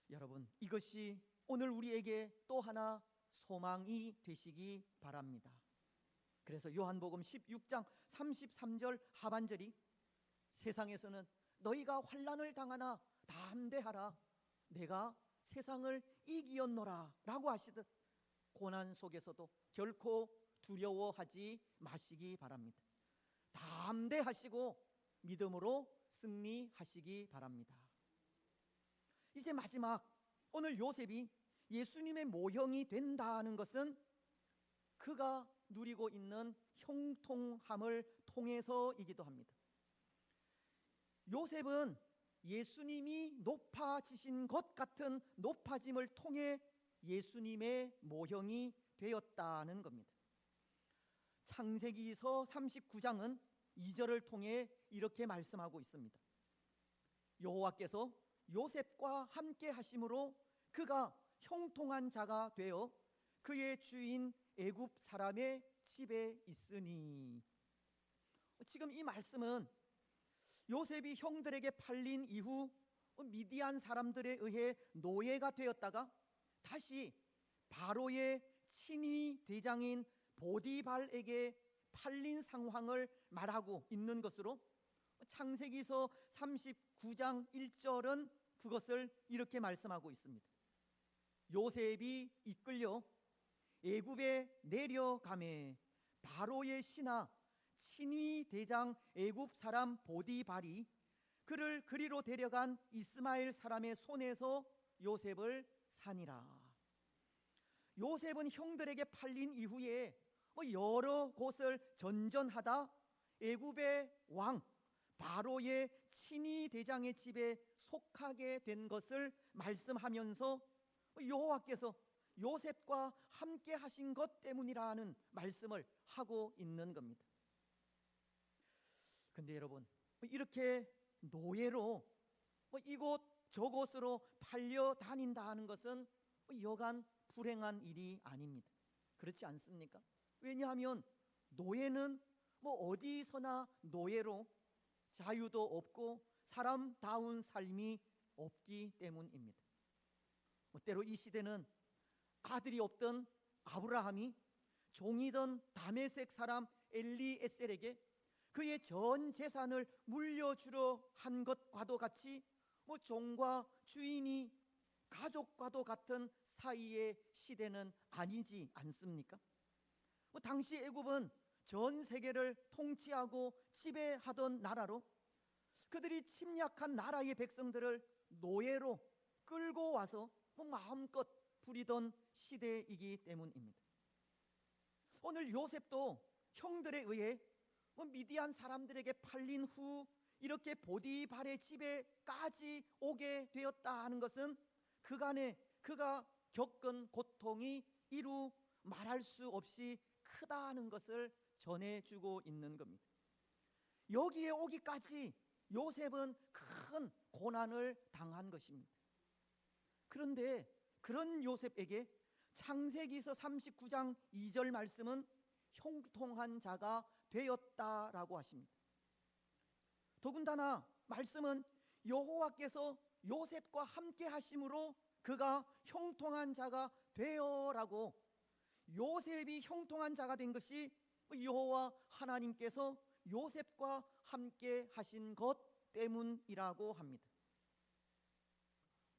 Speaker 4: 여러분, 이것이 오늘 우리에게 또 하나 소망이 되시기 바랍니다. 그래서 요한복음 16장 33절 하반절이 세상에서는 너희가 환난을 당하나 담대하라 내가 세상을 이기었노라 라고 하시듯 고난 속에서도 결코 두려워하지 마시기 바랍니다. 담대하시고 믿음으로 승리하시기 바랍니다. 이제 마지막, 오늘 요셉이 예수님의 모형이 된다는 것은 그가 누리고 있는 형통함을 통해서이기도 합니다. 요셉은 예수님이 높아지신 것 같은 높아짐을 통해 예수님의 모형이 되었다는 겁니다. 창세기서 39장은 2절을 통해 이렇게 말씀하고 있습니다. 여호와께서 요셉과 함께 하심으로 그가 형통한 자가 되어 그의 주인 애굽 사람의 집에 있으니. 지금 이 말씀은 요셉이 형들에게 팔린 이후 미디안 사람들에 의해 노예가 되었다가 다시 바로의 친위 대장인 보디발에게 팔린 상황을 말하고 있는 것으로 창세기서 39장 1절은 그것을 이렇게 말씀하고 있습니다. 요셉이 이끌려 애굽에 내려가매 바로의 신하 친위 대장 애굽 사람 보디발이 그를 그리로 데려간 이스마엘 사람의 손에서 요셉을 산이라. 요셉은 형들에게 팔린 이후에 여러 곳을 전전하다 애굽의 왕 바로의 친위 대장의 집에 속하게 된 것을 말씀하면서 여호와께서 요셉과 함께 하신 것 때문이라는 말씀을 하고 있는 겁니다. 근데 여러분, 이렇게 노예로 이곳 저곳으로 팔려 다닌다는 것은 여간 불행한 일이 아닙니다. 그렇지 않습니까? 왜냐하면 노예는 어디서나 노예로 자유도 없고 사람다운 삶이 없기 때문입니다. 때로 이 시대는 아들이 없던 아브라함이 종이던 다메섹 사람 엘리에셀에게 그의 전 재산을 물려주려 한 것과도 같이 종과 주인이 가족과도 같은 사이의 시대는 아니지 않습니까? 당시 애굽은 전 세계를 통치하고 지배하던 나라로 그들이 침략한 나라의 백성들을 노예로 끌고 와서 마음껏 부리던 시대이기 때문입니다. 오늘 요셉도 형들에 의해 미디안 사람들에게 팔린 후 이렇게 보디발의 집에까지 오게 되었다 하는 것은 그간에 그가 겪은 고통이 이루 말할 수 없이 크다는 것을 전해주고 있는 겁니다. 여기에 오기까지 요셉은 큰 고난을 당한 것입니다. 그런데 그런 요셉에게 창세기서 39장 2절 말씀은 형통한 자가 되었다라고 하십니다. 더군다나 말씀은 여호와께서 요셉과 함께 하심으로 그가 형통한 자가 되어라고, 요셉이 형통한 자가 된 것이 여호와 하나님께서 요셉과 함께 하신 것 때문이라고 합니다.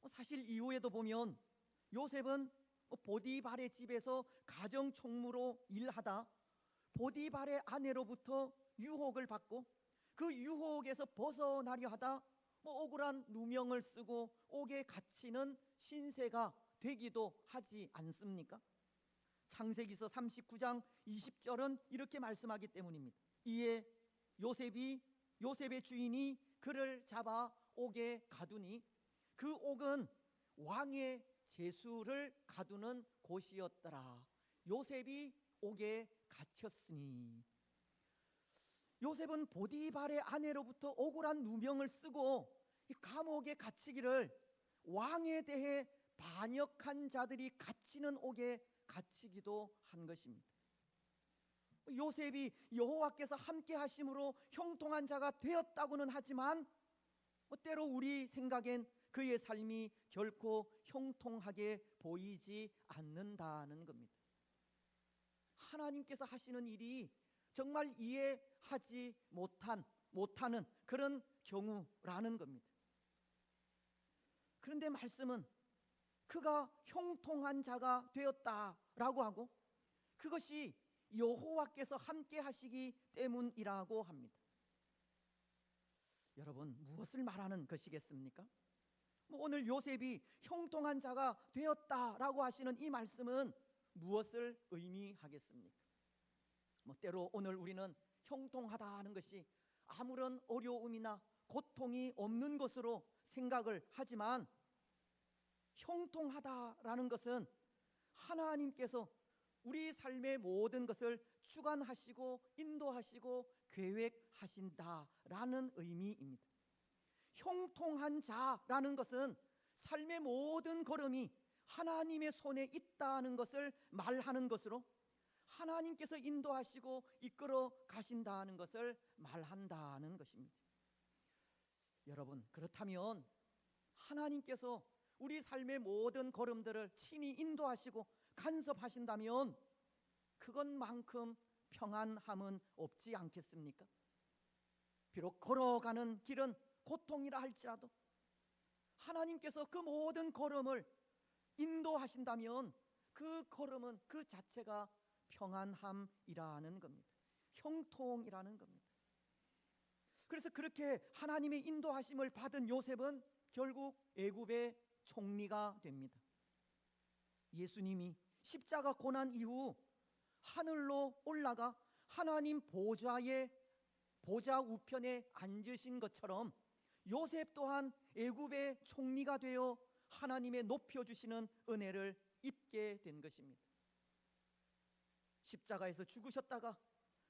Speaker 4: 사실 이후에도 보면 요셉은 보디발의 집에서 가정총무로 일하다 보디발의 아내로부터 유혹을 받고 그 유혹에서 벗어나려 하다 억울한 누명을 쓰고 옥에 갇히는 신세가 되기도 하지 않습니까? 창세기서 39장 20절은 이렇게 말씀하기 때문입니다. 이에 요셉의 주인이 그를 잡아 옥에 가두니 그 옥은 왕의 제수를 가두는 곳이었더라. 요셉이 옥에 갇혔으니. 요셉은 보디발의 아내로부터 억울한 누명을 쓰고 이 감옥에 갇히기를 왕에 대해 반역한 자들이 갇히는 옥에 갇히기도 한 것입니다. 요셉이 여호와께서 함께 하심으로 형통한 자가 되었다고는 하지만 때로 우리 생각엔 그의 삶이 결코 형통하게 보이지 않는다는 겁니다. 하나님께서 하시는 일이 정말 이해하지 못하는 그런 경우라는 겁니다. 그런데 말씀은 그가 형통한 자가 되었다라고 하고 그것이 여호와께서 함께 하시기 때문이라고 합니다. 여러분, 무엇을 말하는 것이겠습니까? 오늘 요셉이 형통한 자가 되었다라고 하시는 이 말씀은 무엇을 의미하겠습니까? 때로 오늘 우리는 형통하다는 것이 아무런 어려움이나 고통이 없는 것으로 생각을 하지만 형통하다라는 것은 하나님께서 우리 삶의 모든 것을 주관하시고 인도하시고 계획하신다라는 의미입니다. 형통한 자라는 것은 삶의 모든 걸음이 하나님의 손에 있다는 것을 말하는 것으로 하나님께서 인도하시고 이끌어 가신다는 것을 말한다는 것입니다. 여러분, 그렇다면 하나님께서 우리 삶의 모든 걸음들을 친히 인도하시고 간섭하신다면 그것만큼 평안함은 없지 않겠습니까? 비록 걸어가는 길은 고통이라 할지라도 하나님께서 그 모든 걸음을 인도하신다면 그 걸음은 그 자체가 평안함이라는 겁니다. 형통이라는 겁니다. 그래서 그렇게 하나님의 인도하심을 받은 요셉은 결국 애굽의 총리가 됩니다. 예수님이 십자가 고난 이후 하늘로 올라가 하나님 보좌 우편에 앉으신 것처럼 요셉 또한 애굽의 총리가 되어 하나님의 높여주시는 은혜를 입게 된 것입니다. 십자가에서 죽으셨다가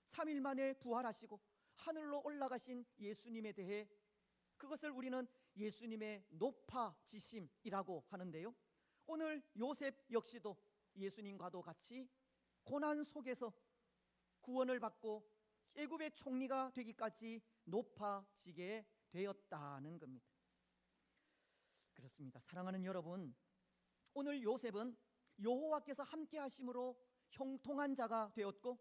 Speaker 4: 3일 만에 부활하시고 하늘로 올라가신 예수님에 대해 그것을 우리는 예수님의 높아지심이라고 하는데요, 오늘 요셉 역시도 예수님과도 같이 고난 속에서 구원을 받고 애굽의 총리가 되기까지 높아지게 되었다는 겁니다. 그렇습니다. 사랑하는 여러분, 오늘 요셉은 여호와께서 함께 하심으로 형통한 자가 되었고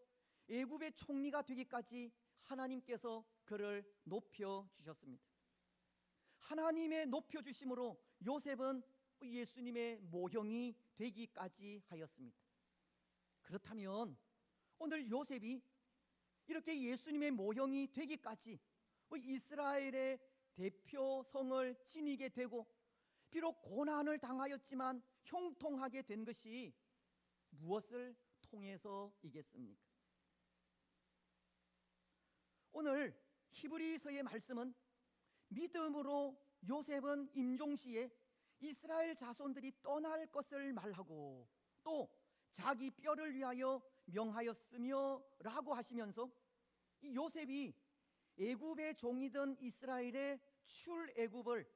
Speaker 4: 애굽의 총리가 되기까지 하나님께서 그를 높여 주셨습니다. 하나님의 높여 주심으로 요셉은 예수님의 모형이 되기까지 하였습니다. 그렇다면 오늘 요셉이 이렇게 예수님의 모형이 되기까지 이스라엘의 대표성을 지니게 되고 비록 고난을 당하였지만 형통하게 된 것이 무엇을 통해서이겠습니까? 오늘 히브리서의 말씀은 믿음으로 요셉은 임종시에 이스라엘 자손들이 떠날 것을 말하고 또 자기 뼈를 위하여 명하였으며 라고 하시면서 이 요셉이 애굽의 종이던 이스라엘의 출애굽을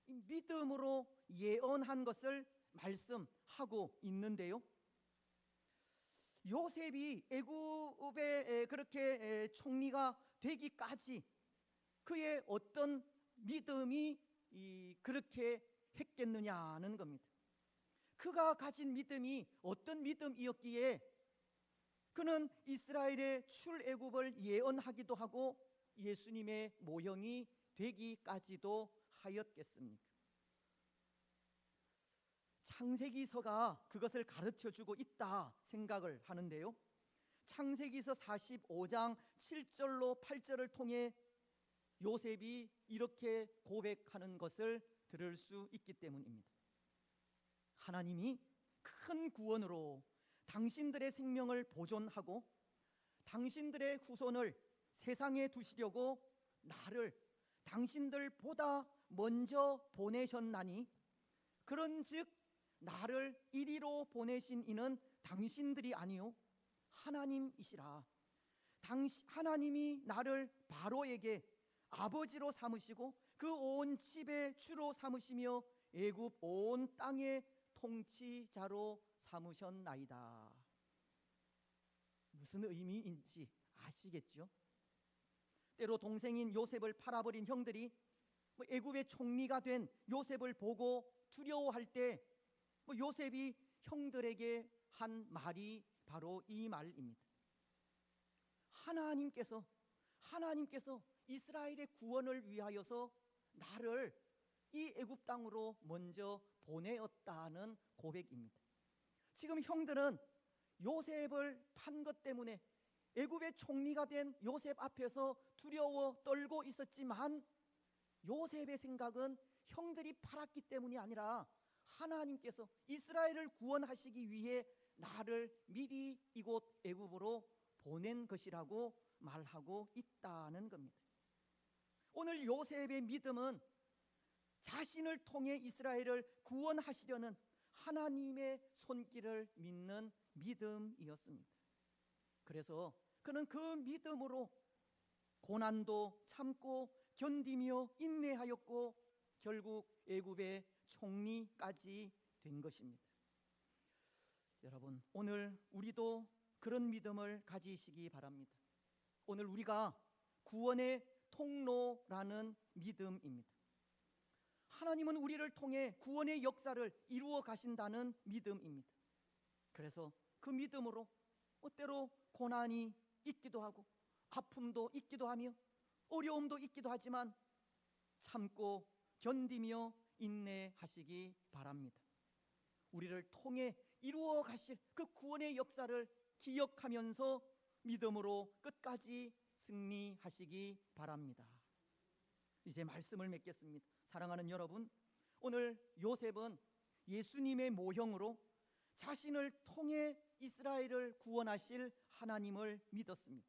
Speaker 4: 믿음으로 예언한 것을 말씀하고 있는데요, 요셉이 애굽의 그렇게 총리가 되기까지 그의 어떤 믿음이 그렇게 했겠느냐는 겁니다. 그가 가진 믿음이 어떤 믿음이었기에 그는 이스라엘의 출애굽을 예언하기도 하고 예수님의 모형이 되기까지도 하였겠습니까? 창세기서가 그것을 가르쳐주고 있다 생각을 하는데요, 창세기서 45장 7절로 8절을 통해 요셉이 이렇게 고백하는 것을 들을 수 있기 때문입니다. 하나님이 큰 구원으로 당신들의 생명을 보존하고 당신들의 후손을 세상에 두시려고 나를 당신들보다 먼저 보내셨나니 그런즉 나를 이리로 보내신 이는 당신들이 아니요 하나님이시라. 당시 하나님이 나를 바로에게 아버지로 삼으시고 그 온 집의 주로 삼으시며 애굽 온 땅의 통치자로 삼으셨나이다. 무슨 의미인지 아시겠죠? 때로 동생인 요셉을 팔아버린 형들이 애굽의 총리가 된 요셉을 보고 두려워할 때 요셉이 형들에게 한 말이 바로 이 말입니다. 하나님께서 이스라엘의 구원을 위하여서 나를 이 애굽 땅으로 먼저 보내었다는 고백입니다. 지금 형들은 요셉을 판 것 때문에 애굽의 총리가 된 요셉 앞에서 두려워 떨고 있었지만 요셉의 생각은 형들이 팔았기 때문이 아니라 하나님께서 이스라엘을 구원하시기 위해 나를 미리 이곳 애굽으로 보낸 것이라고 말하고 있다는 겁니다. 오늘 요셉의 믿음은 자신을 통해 이스라엘을 구원하시려는 하나님의 손길을 믿는 믿음이었습니다. 그래서 그는 그 믿음으로 고난도 참고 견디며 인내하였고 결국 애굽의 총리까지 된 것입니다. 여러분, 오늘 우리도 그런 믿음을 가지시기 바랍니다. 오늘 우리가 구원의 통로라는 믿음입니다. 하나님은 우리를 통해 구원의 역사를 이루어 가신다는 믿음입니다. 그래서 그 믿음으로 때로 고난이 있기도 하고 아픔도 있기도 하며 어려움도 있기도 하지만 참고 견디며 인내하시기 바랍니다. 우리를 통해 이루어 가실 그 구원의 역사를 기억하면서 믿음으로 끝까지 승리하시기 바랍니다. 이제 말씀을 맺겠습니다. 사랑하는 여러분, 오늘 요셉은 예수님의 모형으로 자신을 통해 이스라엘을 구원하실 하나님을 믿었습니다.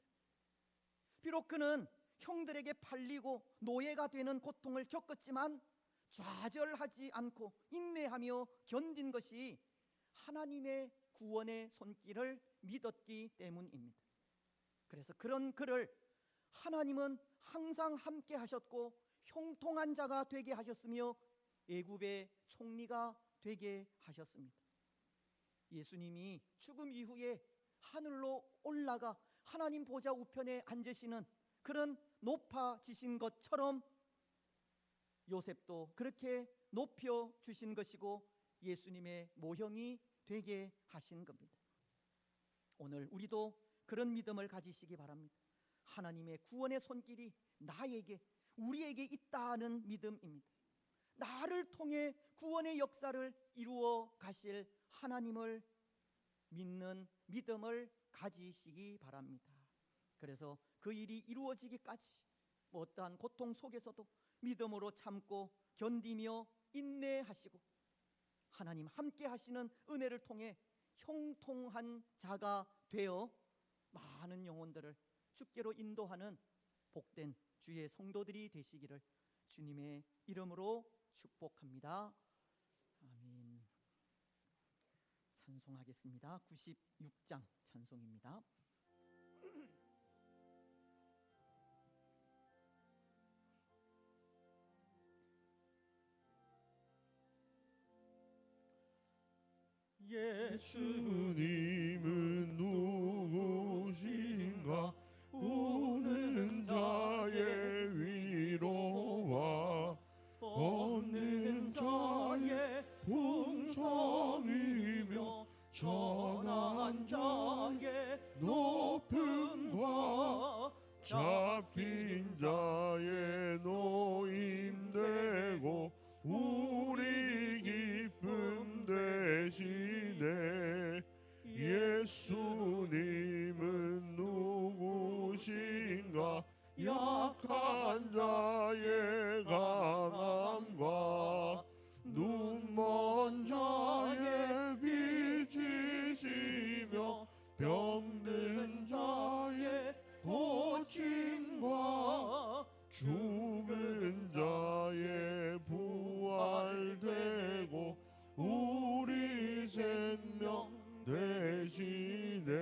Speaker 4: 비록 그는 형들에게 팔리고 노예가 되는 고통을 겪었지만 좌절하지 않고 인내하며 견딘 것이 하나님의 구원의 손길을 믿었기 때문입니다. 그래서 그런 그를 하나님은 항상 함께 하셨고 형통한 자가 되게 하셨으며 애굽의 총리가 되게 하셨습니다. 예수님이 죽음 이후에 하늘로 올라가 하나님 보좌 우편에 앉으시는 그런 높아지신 것처럼 요셉도 그렇게 높여 주신 것이고 예수님의 모형이 되게 하신 겁니다. 오늘 우리도 그런 믿음을 가지시기 바랍니다. 하나님의 구원의 손길이 나에게, 우리에게 있다는 믿음입니다. 나를 통해 구원의 역사를 이루어 가실 하나님을 믿는 믿음을 가지시기 바랍니다. 그래서 그 일이 이루어지기까지 어떠한 고통 속에서도 믿음으로 참고 견디며 인내하시고 하나님 함께 하시는 은혜를 통해 형통한 자가 되어 많은 영혼들을 주께로 인도하는 복된 주의 성도들이 되시기를 주님의 이름으로 축복합니다. 아멘. 찬송하겠습니다. 96장 찬송입니다.
Speaker 3: 예수님은 누구신가? 우는 자의 위로와 없는 자의 풍성이며 전한 자의 높음과 잡힌 자의 노임되고 우리 기쁨 되시네. 예수님은 누구신가? 약한 자의 강함과 눈먼 자의 빛이시며 병든 자의 고침과 죽은 자의 부활되고 우리 생명 되시네.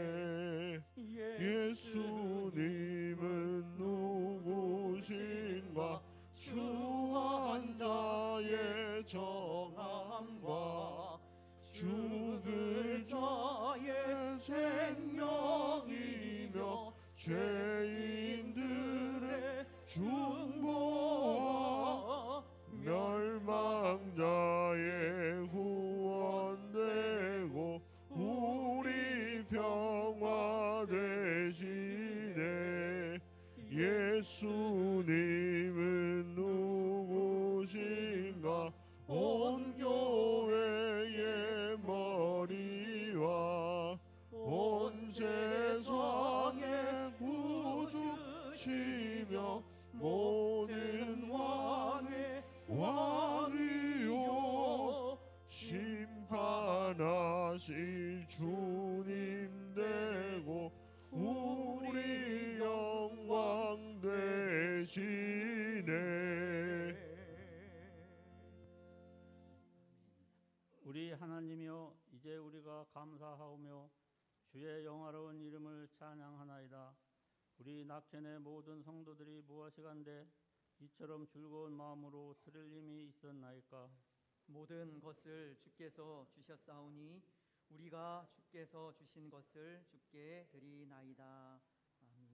Speaker 3: 중보와 멸망자의 구원되고 우리 평화 되시네. 예수님은 누구신가? 온 교회의 머리와 온 세상의 구주시며 모든 왕의 왕이요 심판하실 주님 되고 우리 영광 되시네.
Speaker 6: 우리 하나님이여, 이제 우리가 감사하오며 주의 영화로운 이름을 찬양하나이다. 우리 낙천의 모든 성도들이 무엇이간데 이처럼 즐거운 마음으로 들을 힘이 있었나이까.
Speaker 4: 모든 것을 주께서 주셨사오니 우리가 주께서 주신 것을 주께 드리나이다. 아멘.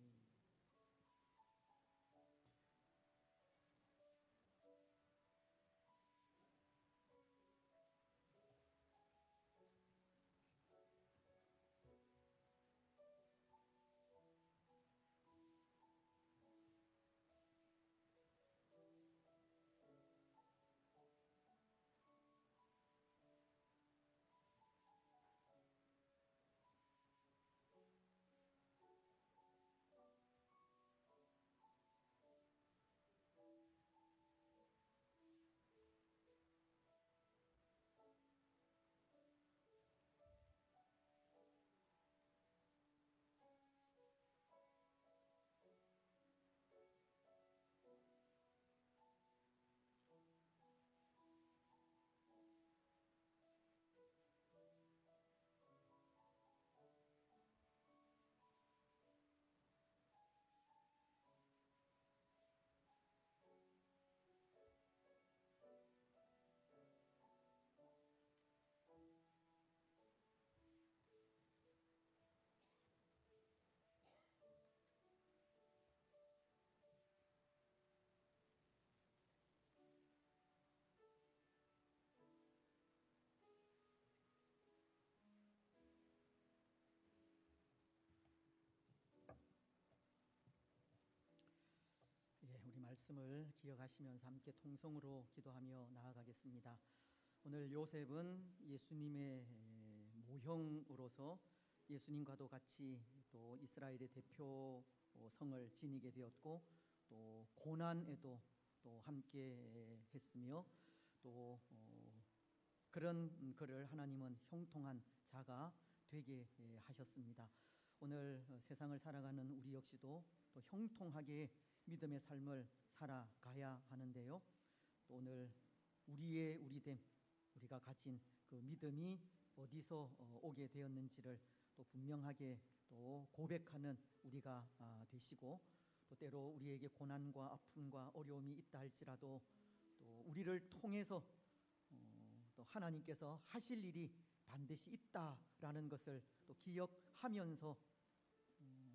Speaker 4: 우리 말씀을 기억하시면서 함께 통성으로 기도하며 나아가겠습니다. 오늘 요셉은 예수님의 모형으로서 예수님과도 같이 또 이스라엘의 대표 성을 지니게 되었고 또 고난에도 또 함께 했으며 또 그런 그를 하나님은 형통한 자가 되게 하셨습니다. 오늘 세상을 살아가는 우리 역시도 또 형통하게 믿음의 삶을 살아가야 하는데요. 또 오늘 우리의 우리됨, 우리가 가진 그 믿음이 어디서 오게 되었는지를 또 분명하게 또 고백하는 우리가 되시고 또 때로 우리에게 고난과 아픔과 어려움이 있다 할지라도 또 우리를 통해서 또 하나님께서 하실 일이 반드시 있다라는 것을 또 기억하면서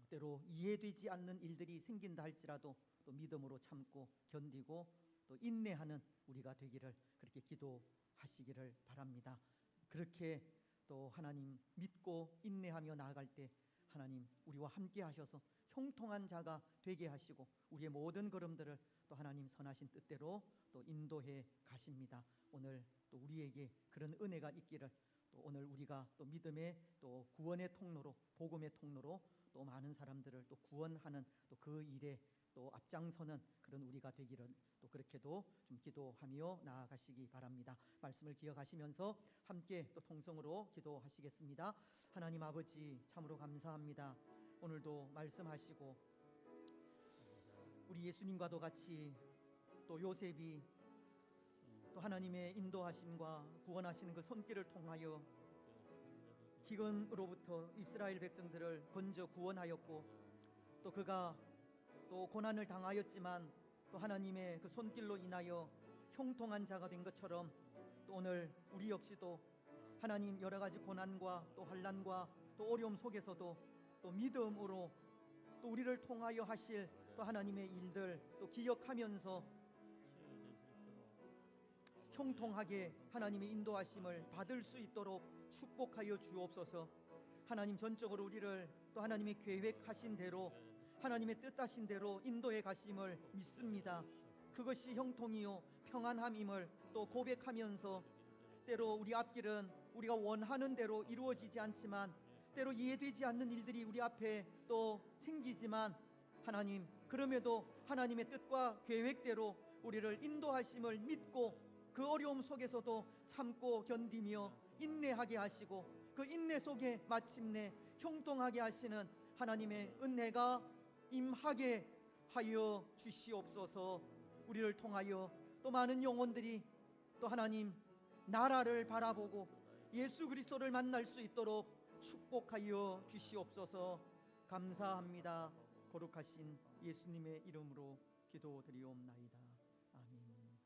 Speaker 4: 때로 이해되지 않는 일들이 생긴다 할지라도 또 믿음으로 참고 견디고 또 인내하는 우리가 되기를 그렇게 기도하시기를 바랍니다. 그렇게 또 하나님 믿고 인내하며 나아갈 때 하나님 우리와 함께 하셔서 형통한 자가 되게 하시고 우리의 모든 걸음들을 또 하나님 선하신 뜻대로 또 인도해 가십니다. 오늘 또 우리에게 그런 은혜가 있기를 또 오늘 우리가 또 믿음의 또 구원의 통로로 복음의 통로로 또 많은 사람들을 또 구원하는 또 그 일에 또 앞장서는 그런 우리가 되기를 또 그렇게도 좀 기도하며 나아가시기 바랍니다. 말씀을 기억하시면서 함께 또 통성으로 기도하시겠습니다. 하나님 아버지 참으로 감사합니다. 오늘도 말씀하시고 우리 예수님과도 같이 또 요셉이 또 하나님의 인도하심과 구원하시는 그 손길을 통하여 기근으로부터 이스라엘 백성들을 건져 구원하였고 또 그가 또 고난을 당하였지만 또 하나님의 그 손길로 인하여 형통한 자가 된 것처럼 또 오늘 우리 역시도 하나님 여러 가지 고난과 또 환난과 또 어려움 속에서도 또 믿음으로 또 우리를 통하여 하실 또 또 하나님의 일들 또 기억하면서 형통하게 하나님의 인도하심을 받을 수 있도록 축복하여 주옵소서. 하나님 전적으로 우리를 또 하나님의 계획하신 대로 하나님의 뜻하신 대로 인도해 가심을 믿습니다. 그것이 형통이요 평안함임을 또 고백하면서 때로 우리 앞길은 우리가 원하는 대로 이루어지지 않지만 때로 이해되지 않는 일들이 우리 앞에 또 생기지만 하나님 그럼에도 하나님의 뜻과 계획대로 우리를 인도하심을 믿고 그 어려움 속에서도 참고 견디며 인내하게 하시고 그 인내 속에 마침내 형통하게 하시는 하나님의 은혜가 임하게 하여 주시옵소서. 우리를 통하여 또 많은 영혼들이 또 하나님 나라를 바라보고 예수 그리스도를 만날 수 있도록 축복하여 주시옵소서. 감사합니다. 거룩하신 예수님의 이름으로 기도드리옵나이다. 아멘.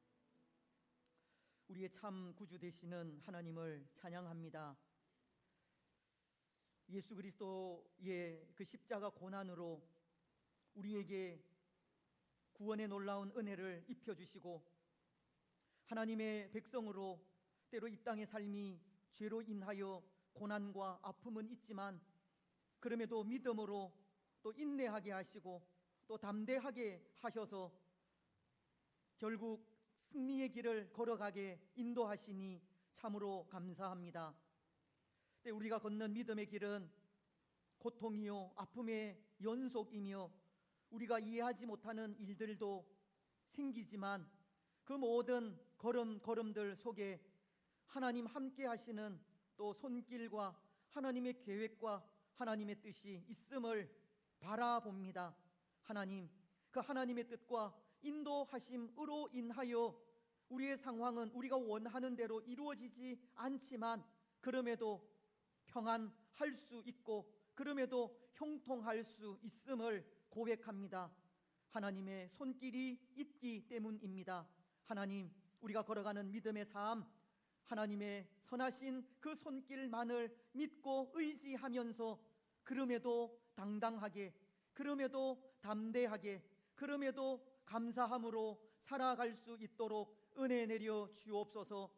Speaker 4: 우리의 참 구주 되시는 하나님을 찬양합니다. 예수 그리스도의 그 십자가 고난으로 우리에게 구원의 놀라운 은혜를 입혀주시고 하나님의 백성으로 때로 이 땅의 삶이 죄로 인하여 고난과 아픔은 있지만 그럼에도 믿음으로 또 인내하게 하시고 또 담대하게 하셔서 결국 승리의 길을 걸어가게 인도하시니 참으로 감사합니다. 우리가 걷는 믿음의 길은 고통이요 아픔의 연속이며 우리가 이해하지 못하는 일들도 생기지만 그 모든 걸음들 속에 하나님 함께 하시는 또 손길과 하나님의 계획과 하나님의 뜻이 있음을 바라봅니다. 하나님, 그 하나님의 뜻과 인도하심으로 인하여 우리의 상황은 우리가 원하는 대로 이루어지지 않지만 그럼에도 평안할 수 있고 그럼에도 형통할 수 있음을 고백합니다. 하나님의 손길이 있기 때문입니다. 하나님, 우리가 걸어가는 믿음의 삶, 하나님의 선하신 그 손길만을 믿고 의지하면서 그럼에도 당당하게, 그럼에도 담대하게, 그럼에도 감사함으로 살아갈 수 있도록 은혜 내려 주옵소서.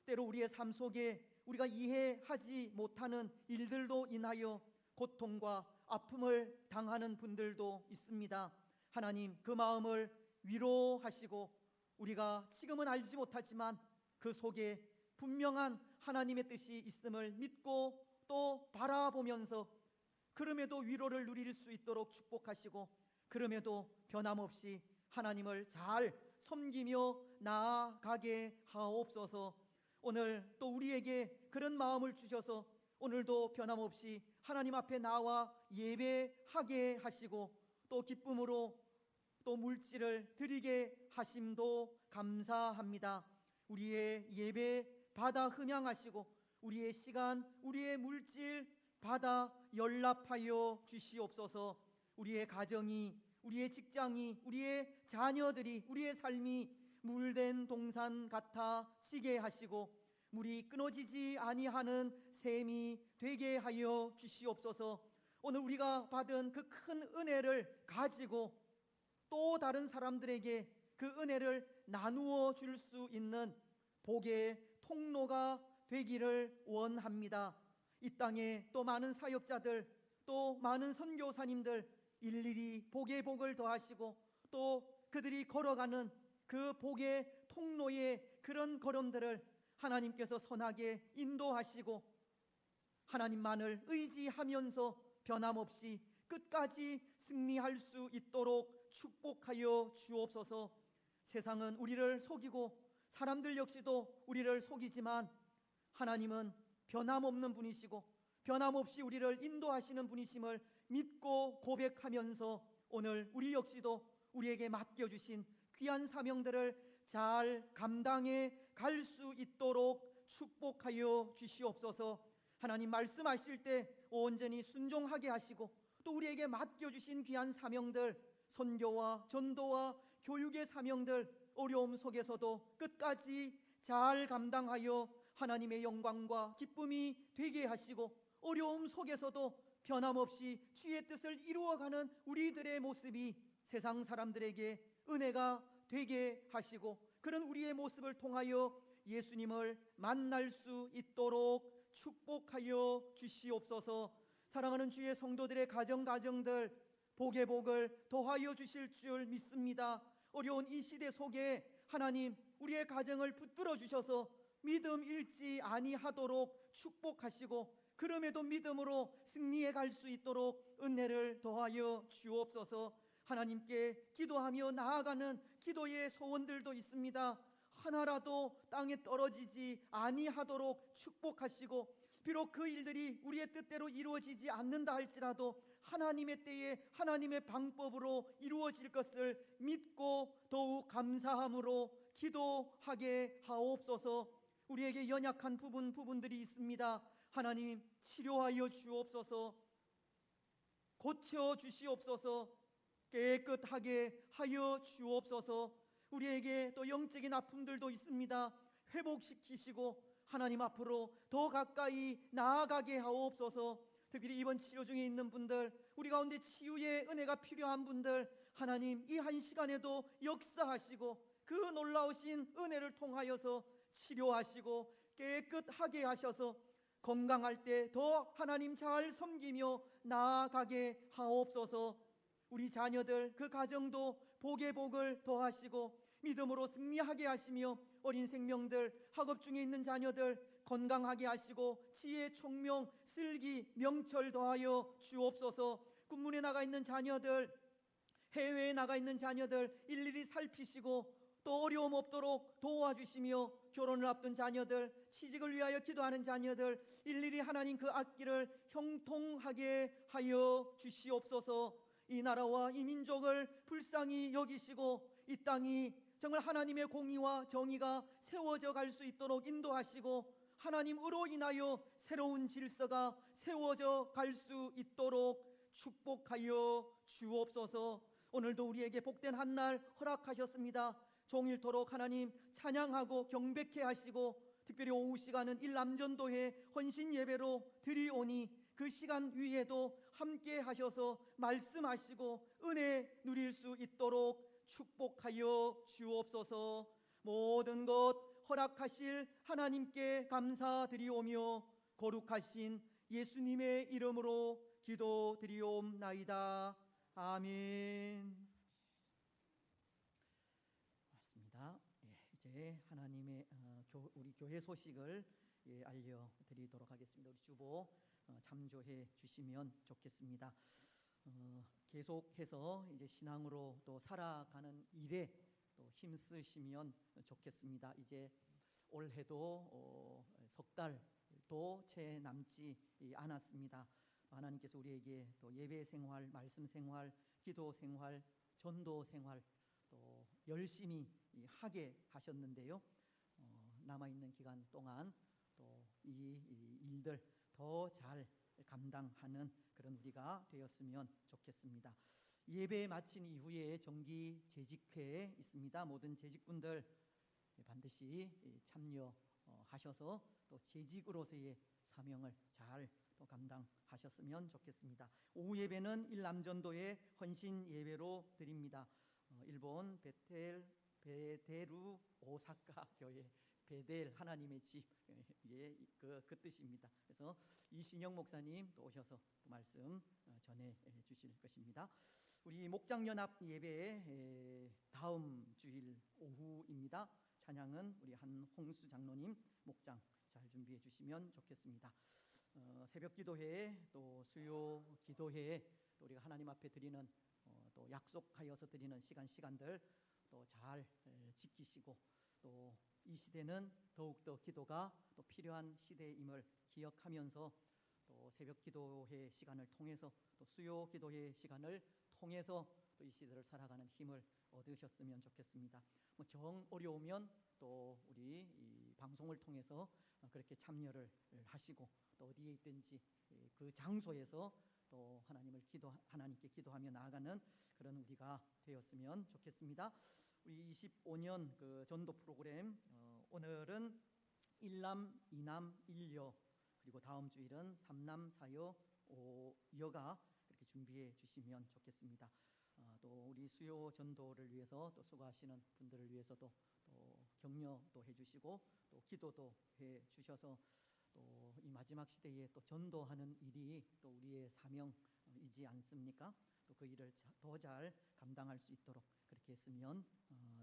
Speaker 4: 때로 우리의 삶 속에 우리가 이해하지 못하는 일들로 인하여 고통과 아픔을 당하는 분들도 있습니다. 하나님, 그 마음을 위로하시고 우리가 지금은 알지 못하지만 그 속에 분명한 하나님의 뜻이 있음을 믿고 또 바라보면서 그럼에도 위로를 누릴 수 있도록 축복하시고 그럼에도 변함없이 하나님을 잘 섬기며 나아가게 하옵소서. 오늘 또 우리에게 그런 마음을 주셔서 오늘도 변함없이 하나님 앞에 나와 예배하게 하시고 또 기쁨으로 또 물질을 드리게 하심도 감사합니다. 우리의 예배 받아 흠양하시고 우리의 시간, 우리의 물질 받아 연락하여 주시옵소서. 우리의 가정이, 우리의 직장이, 우리의 자녀들이, 우리의 삶이 물된 동산 같아 지게 하시고 물이 끊어지지 아니하는 샘이 되게 하여 주시옵소서. 오늘 우리가 받은 그 큰 은혜를 가지고 또 다른 사람들에게 그 은혜를 나누어 줄 수 있는 복의 통로가 되기를 원합니다. 이 땅에 또 많은 사역자들, 또 많은 선교사님들 일일이 복의 복을 더하시고 또 그들이 걸어가는 그 복의 통로의 그런 걸음들을 하나님께서 선하게 인도하시고 하나님만을 의지하면서 변함없이 끝까지 승리할 수 있도록 축복하여 주옵소서. 세상은 우리를 속이고 사람들 역시도 우리를 속이지만 하나님은 변함없는 분이시고 변함없이 우리를 인도하시는 분이심을 믿고 고백하면서 오늘 우리 역시도 우리에게 맡겨주신 귀한 사명들을 잘 감당해 갈 수 있도록 축복하여 주시옵소서. 하나님 말씀하실 때 온전히 순종하게 하시고 또 우리에게 맡겨주신 귀한 사명들, 선교와 전도와 교육의 사명들 어려움 속에서도 끝까지 잘 감당하여 하나님의 영광과 기쁨이 되게 하시고 어려움 속에서도 변함없이 주의 뜻을 이루어가는 우리들의 모습이 세상 사람들에게 은혜가 되게 하시고 그런 우리의 모습을 통하여 예수님을 만날 수 있도록 축복하여 주시옵소서. 사랑하는 주의 성도들의 가정들 복의 복을 더하여 주실 줄 믿습니다. 어려운 이 시대 속에 하나님 우리의 가정을 붙들어 주셔서 믿음 잃지 아니하도록 축복하시고 그럼에도 믿음으로 승리해 갈 수 있도록 은혜를 더하여 주옵소서. 하나님께 기도하며 나아가는 기도의 소원들도 있습니다. 하나라도 땅에 떨어지지 아니하도록 축복하시고 비록 그 일들이 우리의 뜻대로 이루어지지 않는다 할지라도 하나님의 때에 하나님의 방법으로 이루어질 것을 믿고 더욱 감사함으로 기도하게 하옵소서. 우리에게 연약한 부분들이 있습니다. 하나님 치료하여 주옵소서. 고쳐 주시옵소서. 깨끗하게 하여 주옵소서. 우리에게 또 영적인 아픔들도 있습니다. 회복시키시고 하나님 앞으로 더 가까이 나아가게 하옵소서. 특별히 이번 치료 중에 있는 분들, 우리 가운데 치유의 은혜가 필요한 분들, 하나님 이 한 시간에도 역사하시고 그 놀라우신 은혜를 통하여서 치료하시고 깨끗하게 하셔서 건강할 때 더 하나님 잘 섬기며 나아가게 하옵소서. 우리 자녀들 그 가정도 복의 복을 더하시고 믿음으로 승리하게 하시며 어린 생명들, 학업 중에 있는 자녀들 건강하게 하시고 지혜, 총명, 슬기, 명철 더하여 주옵소서. 군문에 나가 있는 자녀들, 해외에 나가 있는 자녀들 일일이 살피시고 또 어려움 없도록 도와주시며 결혼을 앞둔 자녀들, 취직을 위하여 기도하는 자녀들 일일이 하나님 그 앞길을 형통하게 하여 주시옵소서. 이 나라와 이 민족을 불쌍히 여기시고 이 땅이 정말 하나님의 공의와 정의가 세워져 갈 수 있도록 인도하시고 하나님으로 인하여 새로운 질서가 세워져 갈 수 있도록 축복하여 주옵소서. 오늘도 우리에게 복된 한 날 허락하셨습니다. 종일토록 하나님 찬양하고 경배케 하시고 특별히 오후 시간은 일남전도회 헌신 예배로 드리오니 그 시간 위에도 함께 하셔서 말씀하시고 은혜 누릴 수 있도록 축복하여 주옵소서. 모든 것 허락하실 하나님께 감사드리오며 거룩하신 예수님의 이름으로 기도드리옵나이다. 아멘. 맞습니다. 이제 하나님의 우리 교회 소식을 알려드리도록 하겠습니다. 우리 주보 참조해 주시면 좋겠습니다. 계속해서 이제 신앙으로 또 살아가는 일에 또 힘쓰시면 좋겠습니다. 이제 올해도 석 달도 채 남지 않았습니다. 하나님께서 우리에게 또 예배 생활, 말씀 생활, 기도 생활, 전도 생활 또 열심히 하게 하셨는데요. 남아 있는 기간 동안 또 이 일들 더 잘 감당하는 그런 우리가 되었으면 좋겠습니다. 예배 마친 이후에 정기 재직회 있습니다. 모든 재직분들 반드시 참여하셔서 또 재직으로서의 사명을 잘 또 감당하셨으면 좋겠습니다. 오후 예배는 일남전도의 헌신 예배로 드립니다. 일본 베데루 오사카 교회, 베델 하나님의 집의 그 뜻입니다. 그래서 이신영 목사님 또 오셔서 또 말씀 전해 주실 것입니다. 우리 목장연합 예배 다음 주일 오후입니다. 찬양은 우리 한홍수 장로님 목장 잘 준비해 주시면 좋겠습니다. 새벽 기도회 또 수요 기도회 또 우리가 하나님 앞에 드리는 또 약속하여서 드리는 시간들 또 잘 지키시고 또 이 시대는 더욱더 기도가 또 필요한 시대임을 기억하면서 또 새벽 기도회 시간을 통해서 또 수요 기도회 시간을 통해서 또 이 시대를 살아가는 힘을 얻으셨으면 좋겠습니다. 정 어려우면 또 우리 이 방송을 통해서 그렇게 참여를 하시고 또 어디에 있든지 그 장소에서 또 하나님께 기도하며 나아가는 그런 우리가 되었으면 좋겠습니다. 우리 25년 그 전도 프로그램 오늘은 일남, 이남, 일여 그리고 다음 주일은 삼남, 사여, 오여가 그렇게 준비해 주시면 좋겠습니다. 또 우리 수요 전도를 위해서 또 수고하시는 분들을 위해서도 또 격려도 해주시고 또 기도도 해주셔서 또 이 마지막 시대에 또 전도하는 일이 또 우리의 사명이지 않습니까? 또 그 일을 더 잘 감당할 수 있도록 그렇게 했으면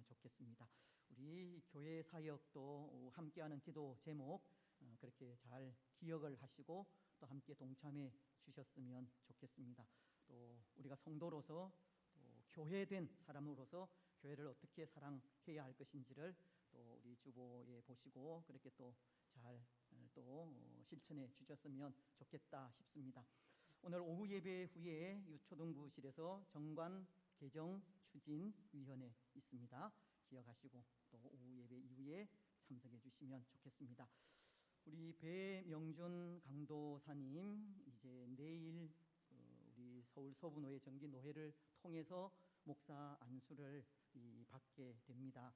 Speaker 4: 좋겠습니다. 우리 교회 사역도 함께하는 기도 제목 그렇게 잘 기억을 하시고 또 함께 동참해 주셨으면 좋겠습니다. 또 우리가 성도로서 또 교회된 사람으로서 교회를 어떻게 사랑해야 할 것인지를 또 우리 주보에 보시고 그렇게 또 잘 또 실천해 주셨으면 좋겠다 싶습니다. 오늘 오후 예배 후에 유초등부실에서 정관 개정 추진 위원회 있습니다. 기억하시고 또 오후 예배 이후에 참석해 주시면 좋겠습니다. 우리 배명준 강도사님 이제 내일 우리 서울 서부노회 정기 노회를 통해서 목사 안수를 받게 됩니다.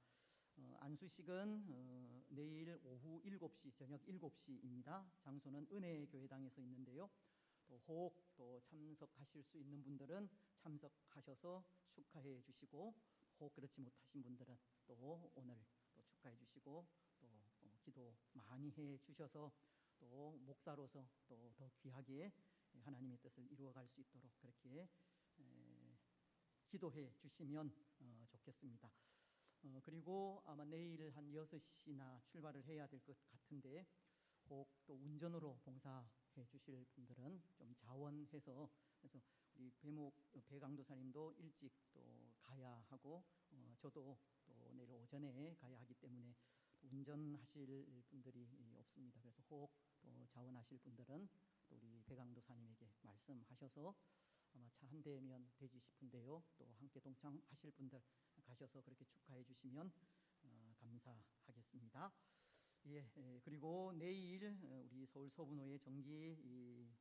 Speaker 4: 안수식은 내일 오후 7시 저녁 7시입니다. 장소는 은혜교회당에서 있는데요. 또 참석하실 수 있는 분들은 참석하셔서 축하해 주시고 혹 그렇지 못하신 분들은 또 오늘 또 축하해 주시고 또 기도 많이 해 주셔서 또 목사로서 또 더 귀하게 하나님의 뜻을 이루어갈 수 있도록 그렇게 기도해 주시면 좋겠습니다. 그리고 아마 내일 한 6시나 출발을 해야 될 것 같은데 혹 또 운전으로 봉사해 주실 분들은 좀 자원해서 그래서 우리 배강도사님도 일찍 또 가야 하고 저도 또 내일 오전에 가야 하기 때문에 운전하실 분들이 없습니다. 그래서 혹 또 자원하실 분들은 또 우리 배강도사님에게 말씀하셔서 아마 차 한 대면 되지 싶은데요. 또 함께 동참하실 분들 가셔서 그렇게 축하해 주시면 감사하겠습니다. 그리고 내일 우리 서울 서부노회 정기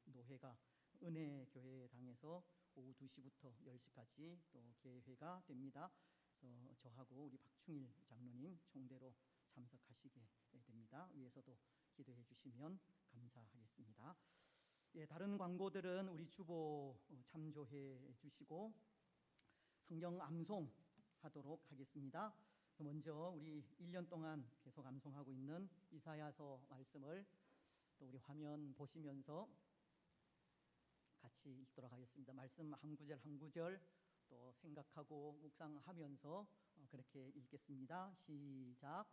Speaker 4: 노회가 은혜교회당에서 오후 2시부터 10시까지 또 개회가 됩니다. 그래서 저하고 우리 박충일 장로님 총대로 참석하시게 됩니다. 위에서도 기도해 주시면 감사하겠습니다. 다른 광고들은 우리 주보 참조해 주시고 성경 암송 하도록 하겠습니다. 먼저 우리 1년 동안 계속 암송하고 있는 이사야서 말씀을 또 우리 화면 보시면서 같이 읽도록 하겠습니다. 말씀 한 구절 한 구절 또 생각하고 묵상하면서 그렇게 읽겠습니다. 시작.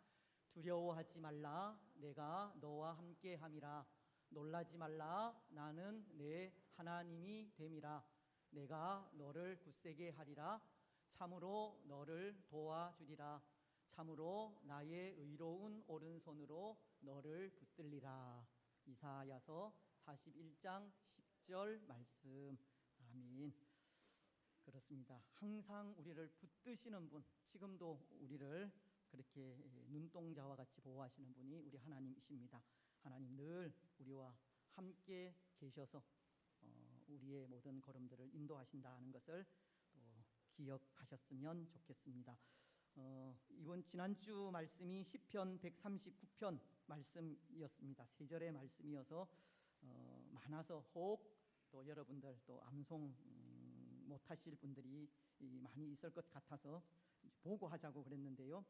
Speaker 4: 두려워하지 말라 내가 너와 함께함이라 놀라지 말라 나는 내 하나님이 됨이라 내가 너를 굳세게 하리라 참으로 너를 도와주리라 참으로 나의 의로운 오른손으로 너를 붙들리라. 이사야서 41장 10절 말씀. 아멘. 그렇습니다. 항상 우리를 붙드시는 분, 지금도 우리를 그렇게 눈동자와 같이 보호하시는 분이 우리 하나님이십니다. 하나님 늘 우리와 함께 계셔서 우리의 모든 걸음들을 인도하신다는 것을 또 기억하셨으면 좋겠습니다. 이번 지난주 말씀이 시편 139편 말씀이었습니다. 3절의 말씀이어서 많아서 혹 또 여러분들 또 암송 못하실 분들이 많이 있을 것 같아서 보고하자고 그랬는데요.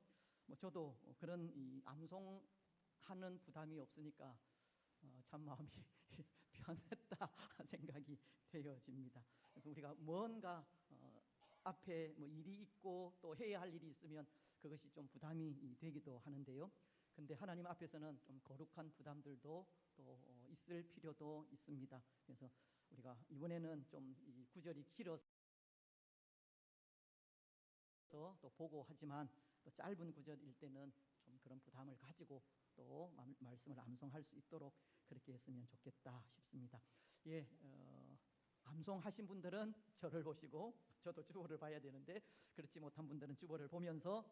Speaker 4: 저도 그런 암송하는 부담이 없으니까 참 마음이 편했다 생각이 되어집니다. 그래서 우리가 뭔가 앞에 일이 있고 또 해야 할 일이 있으면 그것이 좀 부담이 되기도 하는데요. 근데 하나님 앞에서는 좀 거룩한 부담들도 또 있을 필요도 있습니다. 그래서 우리가 이번에는 좀 이 구절이 길어서 또 보고하지만 또 짧은 구절일 때는 좀 그런 부담을 가지고 또 말씀을 암송할 수 있도록 그렇게 했으면 좋겠다 싶습니다. 암송하신 분들은 저를 보시고 저도 주보를 봐야 되는데 그렇지 못한 분들은 주보를 보면서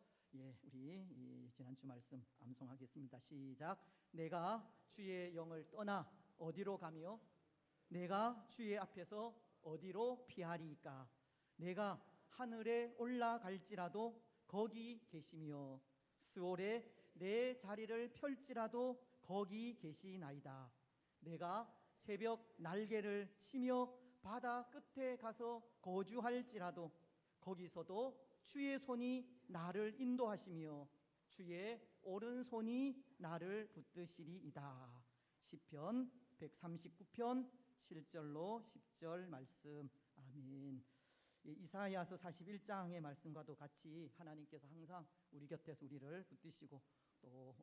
Speaker 4: 우리 지난주 말씀 암송하겠습니다. 시작. 내가 주의 영을 떠나 어디로 가며 내가 주의 앞에서 어디로 피하리이까. 내가 하늘에 올라갈지라도 거기 계시며 스올에 내 자리를 펼지라도 거기 계시나이다. 내가 새벽 날개를 치며 바다 끝에 가서 거주할지라도 거기서도 주의 손이 나를 인도하시며 주의 오른손이 나를 붙드시리이다. 시편 139편 7절로 10절 말씀. 아멘. 이사야서 41장의 말씀과도 같이 하나님께서 항상 우리 곁에서 우리를 붙드시고 또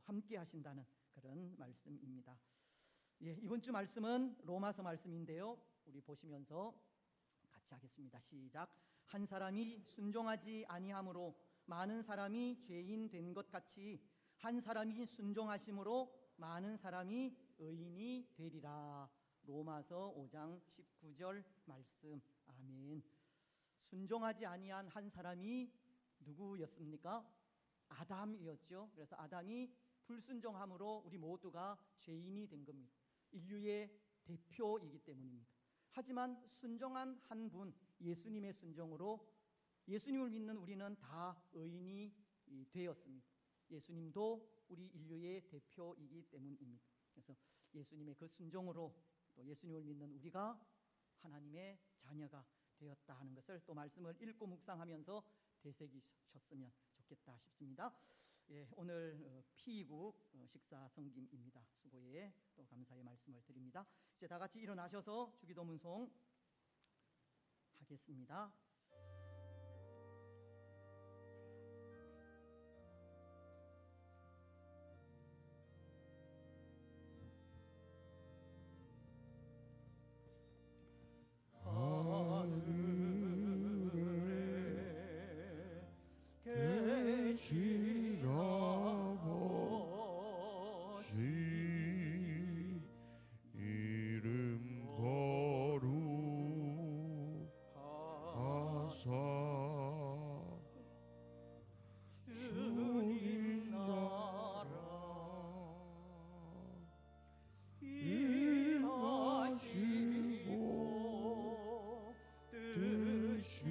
Speaker 4: 함께 하신다는 그런 말씀입니다. 이번 주 말씀은 로마서 말씀인데요. 우리 보시면서 같이 하겠습니다. 시작. 한 사람이 순종하지 아니함으로 많은 사람이 죄인 된 것 같이 한 사람이 순종하심으로 많은 사람이 의인이 되리라. 로마서 5장 19절 말씀. 아멘. 순종하지 아니한 한 사람이 누구였습니까? 아담이었죠. 그래서 아담이 불순종함으로 우리 모두가 죄인이 된 겁니다. 인류의 대표이기 때문입니다. 하지만 순종한 한 분, 예수님의 순종으로 예수님을 믿는 우리는 다 의인이 되었습니다. 예수님도 우리 인류의 대표이기 때문입니다. 그래서 예수님의 그 순종으로 또 예수님을 믿는 우리가 하나님의 자녀가 되었다 하는 것을 또 말씀을 읽고 묵상하면서 되새기셨으면 좋겠다 싶습니다. 오늘 피이국 식사 성김입니다. 수고에 또 감사의 말씀을 드립니다. 이제 다 같이 일어나셔서 주기도문송 하겠습니다.
Speaker 3: 이름 거룩하사 주님 나라 임하시고 뜻이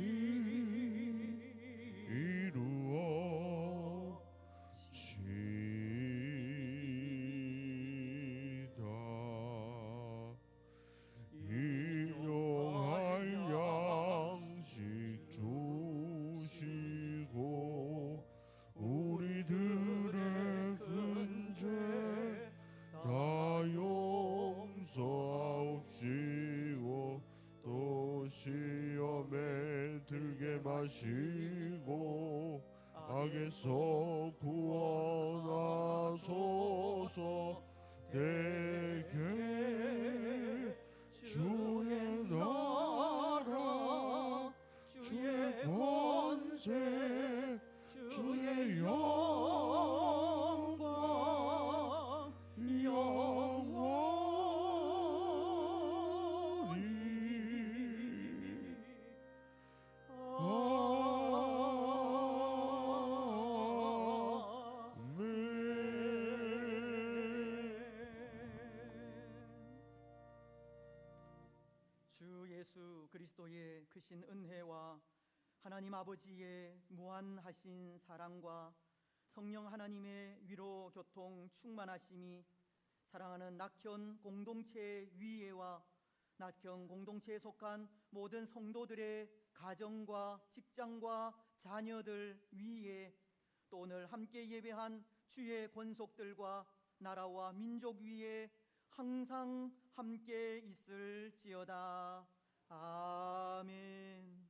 Speaker 3: 일용할 양식 주시고 우리들의 근죄 다 용서하옵시고 또 시험에 들게 마시고 악에서 구원하소서. 대개 주의 나라 주의 권세 주의 영광 영원히
Speaker 4: 주 예수 그리스도의 크신 은혜와 하나님 아버지의 무한하신 사랑과 성령 하나님의 위로 교통 충만하심이 사랑하는 낙현 공동체 위에와 낙현 공동체에 속한 모든 성도들의 가정과 직장과 자녀들 위에 또 오늘 함께 예배한 주의 권속들과 나라와 민족 위에 항상 함께 있을지어다. 아멘.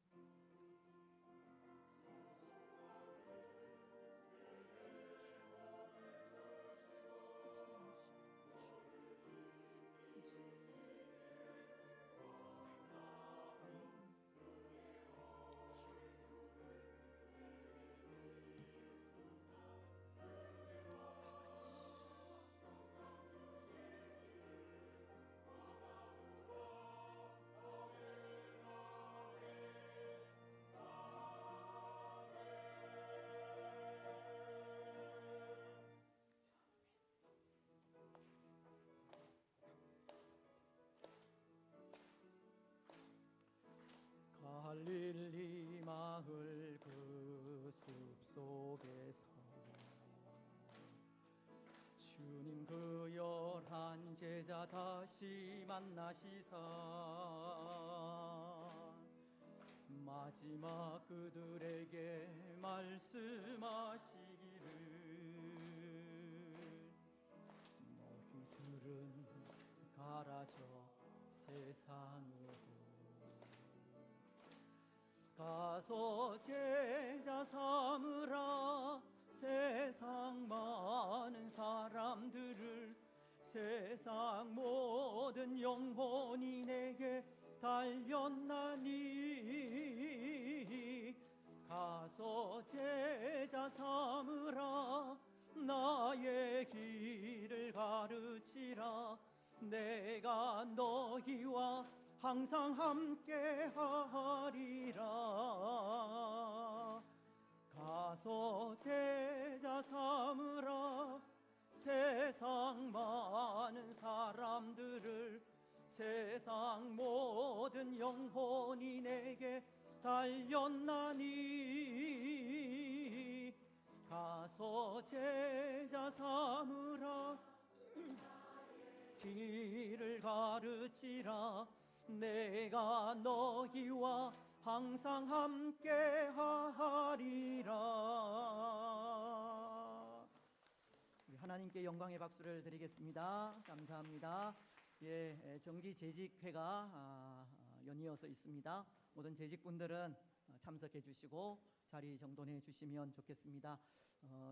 Speaker 4: 갈릴리 마을 그 숲속에서 주님 그 11 제자 다시 만나시사 마지막 그들에게 말씀하시기를 너희들은 가라져 세상으로 가서 제자 삼으라 세상 많은 사람들을 세상 모든 영혼이 내게 달렸나니 가서 제자 삼으라 나의 길을 가르치라 내가 너희와 항상 함께 하리라 가서 제자 삼으라 세상 많은 사람들을 세상 모든 영혼이 내게 달렸나니 가서 제자 삼으라 길을 가르치라 내가 너희와 항상 함께 하리라. 우리 하나님께 영광의 박수를 드리겠습니다. 감사합니다. 예, 정기 재직회가 연이어서 있습니다. 모든 재직분들은 참석해 주시고 자리 정돈해 주시면 좋겠습니다.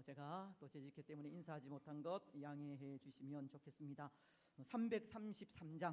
Speaker 4: 제가 또 재직회 때문에 인사하지 못한 것 양해해 주시면 좋겠습니다. 333장